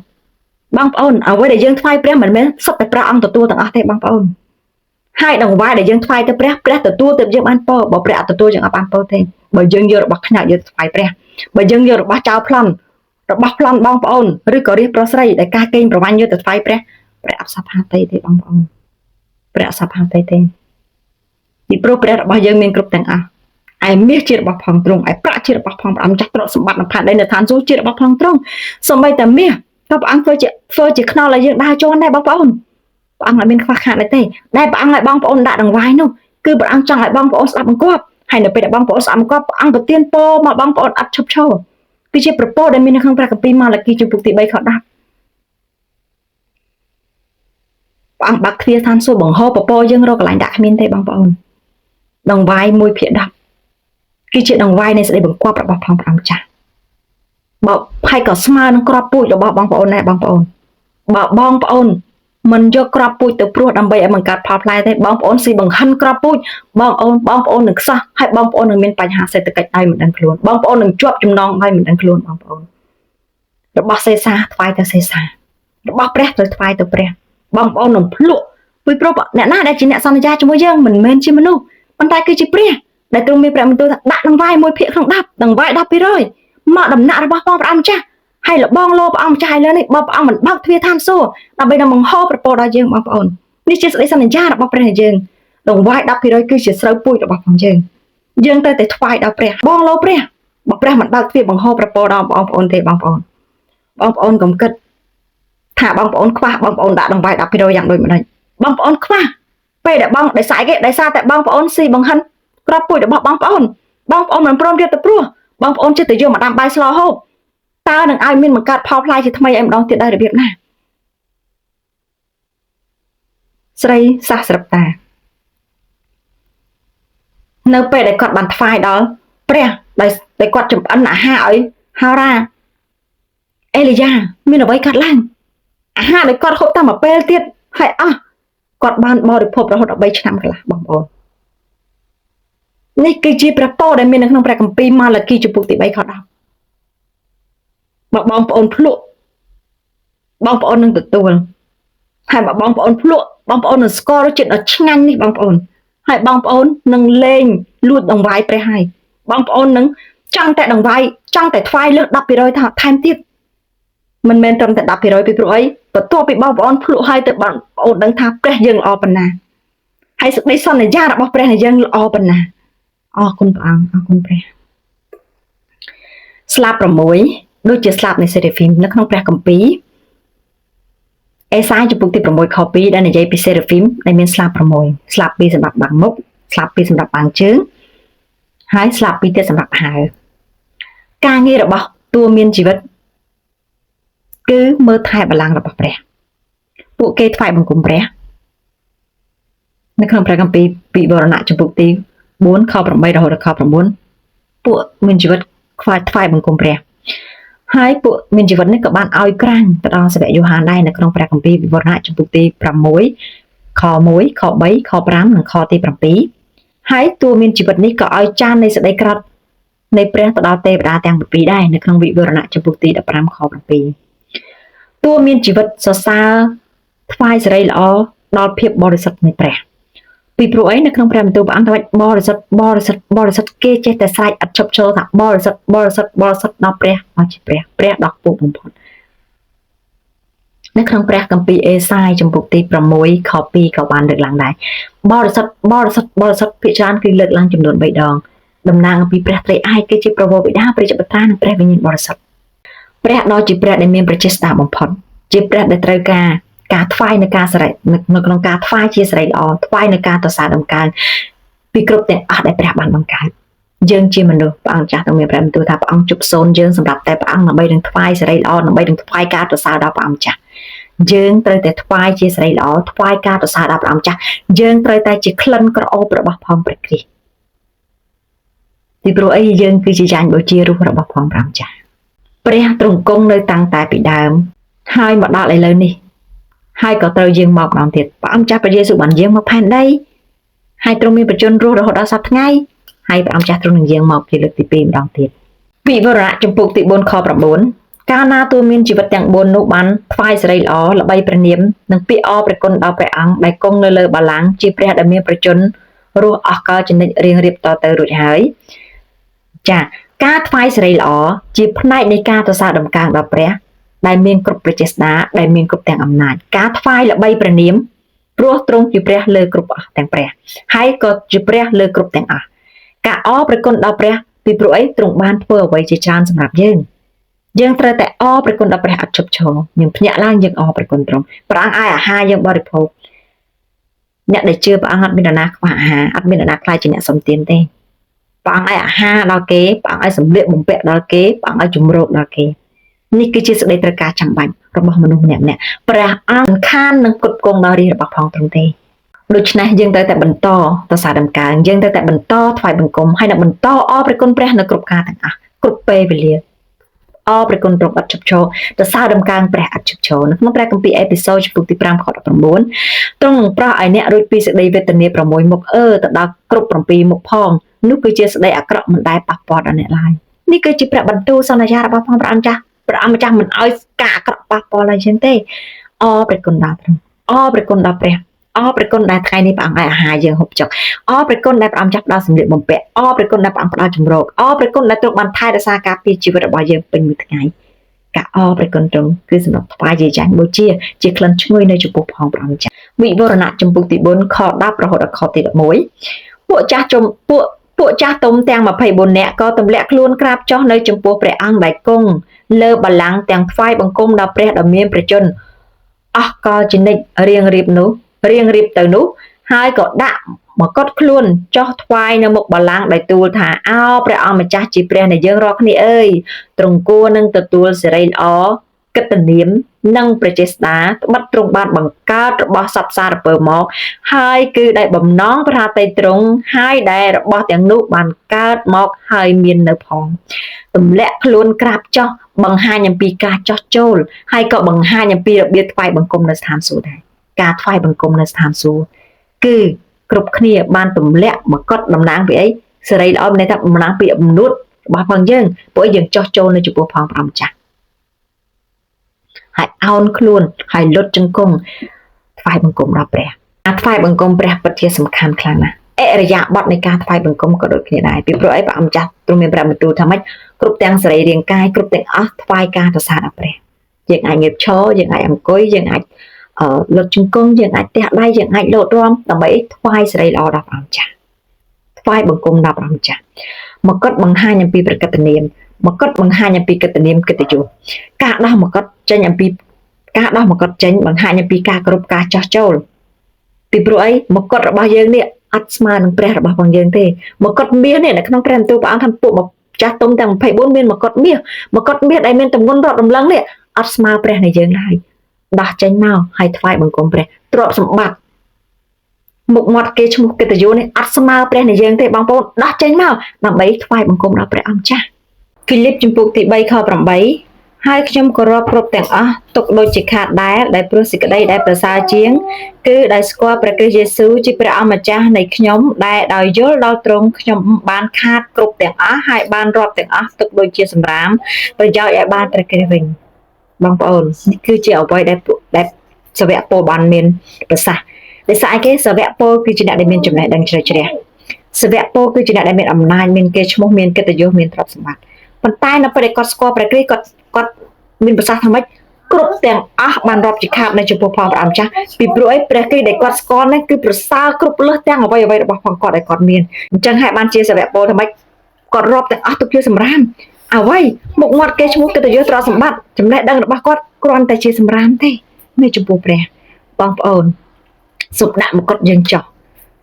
បងប្អូនអ្វីដែលយើងថ្វាយព្រះមិនមែនសុទ្ធតែព្រះអង្គទទួលទាំងអស់ទេបងប្អូនហើយដង្វាយដែលយើងថ្វាយទៅព្រះទទួលទៅយើងបានពរបើព្រះអត់ទទួលយើងអត់បានពរទេបើយើងយករបស់ខ្ញាក់យកថ្វាយព្រះបើយើងយករបស់ចោលប្លន់បងប្អូនឬក៏រៀបប្រុសស្រីដែលការកេងប្រវ័ញ្ចយកទៅថ្វាយព្រះអត់សាប់ហាតីទេបងប្អូនព្រះអត់សាប់ហាតីទេពីព្រោះព្រះរបស់យើងមានគ្រប់ទាំងអស់ឯមាសជារបស់ផងទ្រង់ឯប្រាក់ជារបស់ផងព្រះអង្គចាស់ទ្រព្យសម្បត្តិនៅផែនដីនៅឋានសួគ៌ជារបស់ផងទ្រង់សូម្បីតែមាសក៏ព្រះអង្គធ្វើជាខ្នល់ឲ្យយើងដើរជន់ដែរបងប្អូនព្រះអង្គអត់មានខ្វះខាតទេដែលព្រះអង្គឲ្យបងប្អូនដាក់ដង្វាយនោះគឺព្រះអង្គចង់ឲ្យបងប្អូនស្ដាប់បង្គាប់ហើយនៅពេលដែលបងប្អូនស្ដាប់បង្គាប់ព្រះអង្គប្រទានពរមកបងប្អូនអត់ឈប់ឈរគឺជាប្រពោដែលមាននៅក្នុងព្រះគម្ពីរម៉ាឡាគីជំពូកទី3ខ10ព្រះអង្គបាក់ទ្វារឋានសួគ៌បង្ហោប្រពោយើងរកកន្លែងដាក់គ្មានទេបងប្អូនដង្វាយ1/10គឺជាដង្វាយនៃសេចក្តីបង្គាប់របស់ផងព្រះអង្គចាស់បើហើយក៏ស្មើនឹងក្របពូជរបស់បងប្អូនដែរបងប្អូនបើបងប្អូនមិនយកក្របពូជទៅព្រោះដើម្បីឲ្យបង្កើតផលផ្លែទេបងប្អូនស៊ីបង្ហិនក្របពូជបងប្អូននឹងខ្សោះហើយបងប្អូននឹងមានបញ្ហាសេដ្ឋកិច្ចដោយមិនដឹងខ្លួនបងប្អូននឹងជាប់ចំណងដោយមិនដឹងខ្លួនបងប្អូនរបស់សេសាថ្វាយទៅសេសារបស់ព្រះត្រូវថ្វាយទៅព្រះបងប្អូននឹងភ្លក់ពីព្រោះអ្នកណាដែលជាអ្នកសន្យាជាមួយយើងមិនមែនជាមនុស្សប៉ុន្តែគឺជាព្រះដែលទ្រង់មានព្រះបន្ទូលថាដាក់ដង្វាយ1/10ដង្វាយ10%មកដំណាក់របស់ផងព្រះអង្គម្ចាស់ហើយលបងលោព្រះអង្គម្ចាស់ឥឡូវនេះបើព្រះអង្គមិនបើកទ្វារឋានសួគ៌ដើម្បីនឹងបង្ហោប្រពោដល់យើងបងប្អូននេះជាសេចក្តីសន្យារបស់ព្រះយើងដង្វាយ10%គឺជាស្រូវពូជរបស់ផងយើងត្រូវតែថ្វាយដល់ព្រះបងលោព្រះបើព្រះមិនបើកទ្វារបង្ហោប្រពោដល់បងប្អូនទេបងប្អូនកុំគិតថាបងប្អូនខ្វះបងប្អូនដាក់ដង្វាយ10%យ៉ាងដូចម្ដេចបងប្អូនខ្វះពេលដែលបងដោយសារតែបងប្អូនស៊ីបង្ហិនក្របពូជរបស់បងប្អូនមិនព្រមរៀបទៅព្រោះបងប្អូនចិត្តទៅយកមកដាំបាយស្លហូបតើនឹងឲ្យមានបង្កើតផលផ្លែជាថ្មីឯម្ដងទៀតដែររបៀបណាស្រីសាស្ត្រតានៅពេលដែលគាត់បានថ្វាយដល់ព្រះដែលគាត់ចម្អិនអាហារឲ្យហារ៉ាអេលីយ៉ាមានអ្វីកាត់ឡើងអាហារដែលគាត់ហូបតាមមួយពេលទៀតហើយគាត់បានបរិភោគរហូតដល់3ឆ្នាំកន្លះបងប្អូននេះគឺជាព្រះពរដែលមាននៅក្នុងព្រះគម្ពីរម៉ាឡាគីជំពូកទី3ខ10បើបងប្អូនភ្លក់បងប្អូននឹងទទួលហើយបើបងប្អូនភ្លក់បងប្អូននឹងស្គាល់រសជាតិដ៏ឆ្ងាញ់នេះបងប្អូនហើយបងប្អូននឹងលេងលួចដង្វាយព្រះហើយបងប្អូននឹងចង់តែដង្វាយចង់តែថ្វាយលើស 10% ថែមទៀតមិនមែនត្រឹមតែ 10% ពីព្រោះអីបន្ទាប់ពីបងប្អូនភ្លក់ហើយទៅបងប្អូនដឹងថាព្រះយើងល្អប៉ុណ្ណាហើយសេចក្តីសន្យារបស់ព្រះនៃយើងល្អប៉ុណ្ណាអរគុណព្រះអង្គអរគុណព្រះស្លាប6ដូចជាស្លាបនៃសេរីហ្វីមនៅក្នុងព្រះគម្ពីរអេសាយជំពូកទី6ខ2ដែលនិយាយពីសេរីហ្វីមដែលមានស្លាប6ស្លាប2សម្រាប់បាំងមុខស្លាប2សម្រាប់បាំងជើងហើយស្លាប2ទៀតសម្រាប់ហើរការងាររបស់តួមានជីវិតគឺមើលថែបល្ល័ង្ករបស់ព្រះពួកគេថ្វាយបង្គំព្រះនៅក្នុងព្រះគម្ពីរពិវរណៈជំពូកទី4ខ8រហូតដល់ខ9ពួកមានជីវិតថ្វាយបង្គំព្រះហើយពួកមានជីវិតនេះក៏បានឲ្យក្រាញ់ទៅដល់សាវកយូហានដែរនៅក្នុងព្រះគម្ពីរពិវរណៈជំពូកទី6ខ1ខ3ខ5និងខទី7ហើយតួមានជីវិតនេះក៏ឲ្យចាននៃសេចក្តីក្រោធនៃព្រះទៅដល់ទេវតាទាំង7ដែរនៅក្នុងវិវរណៈជំពូកទី15ខ7តួមានជីវិតសរសើរថ្វាយសេរីល្អដល់ភាពបរិសុទ្ធនៃព្រះពីព្រោះអីនៅក្នុងព្រះបន្ទូលព្រះអង្គថាបរិសុទ្ធគេចេះតែស្រែកឥតឈប់ឈរថាបរិសុទ្ធដល់ព្រះមកជាព្រះដ៏ខ្ពស់បំផុតនៅក្នុងព្រះគម្ពីរអេសាយជំពូកទី6ខ2ក៏បានលើកឡើងដែរបរិសុទ្ធភាគច្រើនគឺលើកឡើងចំនួន3ដងតំណាងអំពីព្រះត្រីឯកគឺជាប្រវោបិតាព្រះចបត្រានិងព្រះវិញ្ញាណបរិសុទ្ធព្រះដ៏ជាព្រះដែលមានប្រជាស្ដាបំផុតជាព្រះដែលត្រូវការថ្វាយនៅការសេរីនៅក្នុងការថ្វាយជាសេរីល្អថ្វាយនៅការតសាដំកើងពីគ្រប់ទាំងអស់ដែលព្រះបានបង្កើតយើងជាមនុស្សព្រះអង្គចាស់ต้องមានព្រះបន្ទូលថាព្រះអង្គជប់សូនយើងសម្រាប់តែព្រះអង្គដើម្បីនឹងថ្វាយសេរីល្អដើម្បីនឹងថ្វាយការតសាដល់ព្រះអង្គចាស់យើងត្រូវតែថ្វាយជាសេរីល្អថ្វាយការតសាដល់ព្រះអង្គចាស់យើងត្រូវតែជាក្លិនក្រអូបរបស់ផងព្រះគ្រីស្ទពីព្រោះអីយើងគឺជាយ៉ាញ់បូជារូបរបស់ផងព្រះអង្គចាស់ព្រះទ្រង់គង់នៅតាំងតែពីដើមហើយមកដល់ឥឡូវនេះហើយក៏ត្រូវយើងមកម្ដងទៀតព្រះអង្គចាស់ព្រះយេស៊ូវបានយាងមកផែនដី ហើយទ្រង់មានបច្ចុប្បន្នរស់រហូតដល់សប្តាហ៍ថ្ងៃហើយព្រះអង្គចាស់ទ្រង់នឹងយាងមកជាលើកទី2ម្ដងទៀតវិវរណៈចំពុកទី4ខ9កាលណាទូលមានជីវិតទាំង4នោះបានថ្វាយសិរីល្អល្បីព្រះនាមនិងពាក្យអរព្រះគុណដល់ព្រះអង្គដែលគង់នៅលើបល្ល័ង្កជាព្រះដែលមានប្រជញ្ញរស់អស់កលចនិចរៀងរៀបតទៅរួចហើយចាការថ្វាយសិរីល្អជាផ្នែកនៃការសរសើរដំកើងដល់ព្រះដែលមានគ្រប់ប្រជាស្ដាដែលមានគ្រប់ទាំងអំណាចការថ្វាយល្បីព្រះនាមព្រោះទ្រង់ជាព្រះលើគ្រប់អស់ទាំងព្រះហើយក៏ជាព្រះលើគ្រប់ទាំងអស់ការអរព្រះគុណដល់ព្រះពីព្រោះអីទ្រង់បានធ្វើអ្វីជាច្រើនសម្រាប់យើងត្រូវតែអរព្រះគុណដល់ព្រះអត់ឈប់ឈរយើងភ្ញាក់ឡើងយើងអរព្រះគុណទ្រង់ព្រះអង្គឲ្យអាហារយើងបរិភោគអ្នកដែលជឿព្រះអង្គអត់មាននរណាខ្វះអាហារអត់មាននរណាខ្លាចជាអ្នកសំទានទេព្រះអង្គឲ្យអាហារដល់គេព្រះអង្គឲ្យសម្លៀកបំពាក់ដល់គេព្រះអង្គឲ្យជំរកដល់គេនេះគឺជាសេចក្តីត្រូវការចាំបាច់របស់មនុស្សម្នាក់ព្រះអង្គខាននឹងគុតគង់ដល់រាជរបស់ផងទ្រង់ទេដូច្នេះយើងត្រូវតែបន្តសរសើរដំកើងយើងត្រូវតែបន្តថ្វាយបង្គំហើយនឹងបន្តអរព្រះគុណព្រះនៅគ្រប់ការទាំងអស់គ្រប់ពេលវេលាអរព្រះគុណទ្រង់អត់ឈប់ឈរសរសើរដំកើងព្រះអត់ឈប់ឈរនៅក្នុងព្រះគម្ពីរអេពីសូតចំពុកទី5ខ19ទ្រង់នឹងប្រោះឲ្យអ្នករួចពីសេចក្តីវេទនា6មុខទៅដល់គ្រប់7មុខផងនោះគឺជាសេចក្តីអាក្រក់មិនដែលប៉ះពាល់ដល់អ្នកឡើយនេះគឺជាព្រះបន្ទូលសន្យារបស់ផងព្រះអង្គចាស់ព្រះអង្គម្ចាស់មិនឲ្យការអាក្រក់ប៉ះពាល់ដល់យើងទេអរព្រះគុណដល់ទ្រង់អរព្រះគុណដល់ព្រះអរព្រះគុណដែលថ្ងៃនេះព្រះអង្គឲ្យអាហារយើងហូបចុកអរព្រះគុណដែលព្រះអង្គចាស់ផ្ដល់សម្លៀកបំពាក់អរព្រះគុណដែលព្រះអង្គផ្ដល់ជំរកអរព្រះគុណដែលទ្រង់បានថែរក្សាការពារជីវិតរបស់យើងពេញមួយថ្ងៃការអរព្រះគុណទ្រង់គឺសម្រាប់ថ្វាយជាចាញ់បូជាក្លិនឈ្ងុយនៅចំពោះផងព្រះអង្គចាស់វិវរណៈចំពុកទី4ខ10រហូតដល់ខទី11ពួកចាស់ទុំទាំង24នាក់ក៏ទម្លាក់ខ្លួនក្រាបចុះនៅចំពោះព្រះអង្គដែលគង់លើបល្ល័ង្កទាំងថ្វាយបង្គំដល់ព្រះដ៏មានប្រជញ្ញអស់កលជានិច្ចរៀងរៀបទៅនោះហើយក៏ដាក់មកត់ខ្លួនចុះថ្វាយនៅមុខបល្ល័ង្កដោយទូលថាអោព្រះអង្គម្ចាស់ជាព្រះនៃយើងរាល់គ្នាអើយទ្រង់គួរនឹងទទួលសិរីល្អកិត្តិនាមនិងប្រជាស្ដាត្បិតទ្រង់បានបង្កើតរបស់សពសារពើមកហើយគឺដែលបំណងប្រាថ្នាទ្រង់ហើយដែលរបស់ទាំងនោះបានកើតមកហើយមាននៅផងទម្លាក់ខ្លួនក្រាបចុះបង្ហាញអំពីការចោះចូលហើយក៏បង្ហាញអំពីរបៀបថ្វាយបង្គំនៅស្ថានសួគ៌ដែរការថ្វាយបង្គំនៅស្ថានសួគ៌គឺគ្រប់គ្នាបានទម្លាក់មកត់តំណាងពីអីសេរីល្អមានន័យថាតំណាងពីអំនួតរបស់ផងយើងព្រោះយើងចោះចូលនៅចំពោះផងព្រះអង្គម្ចាស់ហើយអោនខ្លួនហើយលុតជង្គង់ថ្វាយបង្គំដល់ព្រះការថ្វាយបង្គំព្រះពិតជាសំខាន់ខ្លាំងណាស់អរិយាប័ត្រនៃការថ្វាយបង្គំក៏ដូចគ្នាដែរពីព្រោះអីព្រះអង្គម្ចាស់ទ្រង់មានព្រះបន្ទូលថាម៉េចគ្រប់ទាំងសរីរាង្គកាយគ្រប់ទាំងអស់ថ្វាយការសរសើរដល់ព្រះយើងអាចងើបឈរយើងអាចអង្គុយយើងអាចលុតជង្គង់យើងអាចទះដៃយើងអាចលោតរាំដើម្បីថ្វាយសិរីល្អដល់ព្រះអង្គម្ចាស់ថ្វាយបង្គំដល់ព្រះអង្គម្ចាស់មកត់បង្ហាញអំពីព្រះកិត្តិនាមមកត់បង្ហាញអំពីកិត្តិនាមកិត្តិយសការដោះមកត់ចេញអំពីការដោះមកត់ចេញបង្ហាញអំពីការគោរពការចោះចូលពីព្រោះអីមកត់របស់យើងនេះអត់ស្មើនឹងព្រះរបស់ផងយើងទេមកត់មាសនេះនៅក្នុងព្រះបន្ទូលព្រះអង្គថាពួកចាស់ទុំទាំង24មានមកត់មាសដែលមានទម្ងន់រត់រំលងនេះអត់ស្មើព្រះនៃយើងឡើយដោះចេញមកហើយថ្វាយបង្គំព្រះទ្រព្យសម្បត្តិមុខមាត់គេឈ្មោះកិត្តិយសនេះអត់ស្មើព្រះនៃយើងទេបងប្អូនដោះចេញមកដើម្បីថ្វាយបង្គំដល់ព្រះអង្គចាស់ហ្វីលីបជំពូកទី3ខ8ហើយខ្ញុំគោរពគ្រប់ទាំងអស់ទុកដូចជាខាតដែលព្រោះសេចក្តីដែលប្រសើរជាងគឺដែលស្គាល់ព្រះគ្រីស្ទយេស៊ូវជាព្រះអម្ចាស់នៃខ្ញុំដែលដោយយល់ដល់ទ្រង់ខ្ញុំបានខាតគ្រប់ទាំងអស់ហើយបានរាប់ទាំងអស់ទុកដូចជាសម្រាមប្រយោជន៍ឲ្យបានព្រះគ្រីស្ទវិញបងប្អូននេះគឺជាអ្វីដែលសាវកពលបានមានប្រសាសន៍ដោយសារគេសាវកពលគឺជាអ្នកដែលមានចំណេះដឹងជ្រៅជ្រះសាវកពលគឺជាអ្នកដែលមានអំណាចមានកេរ្តិ៍ឈ្មោះមានកិត្តិយសមានទ្រព្យសម្បត្តិប៉ុន្តែនៅពេលដែលគាត់ស្គាល់ព្រះគ្រីស្ទគាត់មានប្រសាសន៍ថាម៉េចគ្រប់ទាំងអស់បានរាប់ជាខាតនៅចំពោះផងព្រះអង្គចាស់ពីព្រោះអីព្រះគ្រីស្ទដែលគាត់ស្គាល់នេះគឺប្រសើរគ្រប់លើសទាំងអ្វីរបស់ផងគាត់ដែលគាត់មានអញ្ចឹងហើយបានជាសាវកពលថាម៉េចគាត់រាប់ទាំងអស់ទុកជាសម្រាមអ្វីមុខមាត់គេឈ្មោះកិត្តិយសទ្រព្យសម្បត្តិចំណេះដឹងរបស់គាត់គ្រាន់តែជាសម្រាមទេនៅចំពោះព្រះបងប្អូនសុំដាក់មកត់យើងចោះ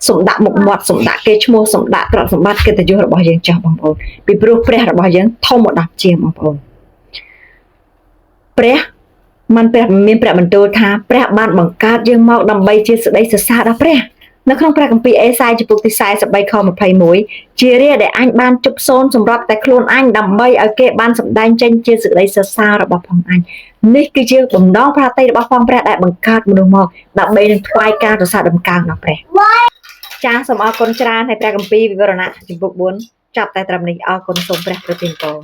សុំដាក់មុខមាត់សុំដាក់គេឈ្មោះសុំដាក់ទ្រព្យសម្បត្តិកិត្តិយសរបស់យើងចោះបងប្អូនពីព្រោះព្រះរបស់យើងធំមកដល់ជាងបងប្អូនព្រះមានព្រះបន្ទូលថាព្រះបានបង្កើតយើងមកដើម្បីជាសេចក្តីសរសើរដល់ព្រះនៅក្នុងព្រះគម្ពីរអេសាយចំពុកទី43ខ21ជារាដែលអញបានជប់សូនសម្រាប់តែខ្លួនអញដើម្បីឲ្យគេបានសម្ដែងចេញជាសេចក្តីសរសើររបស់ផងអញនេះគឺជាបំណងប្រាថ្នារបស់ផងព្រះដែលបង្កើតមនុស្សមកដើម្បីនឹងថ្វាយការសរសើរដំកើងដល់ព្រះ ចាសូមអរគុណច្រើនហើយព្រះគម្ពីរវិវរណៈជំពូក4ចាប់តែត្រឹមនេះអរគុណសូមព្រះប្រទានពរ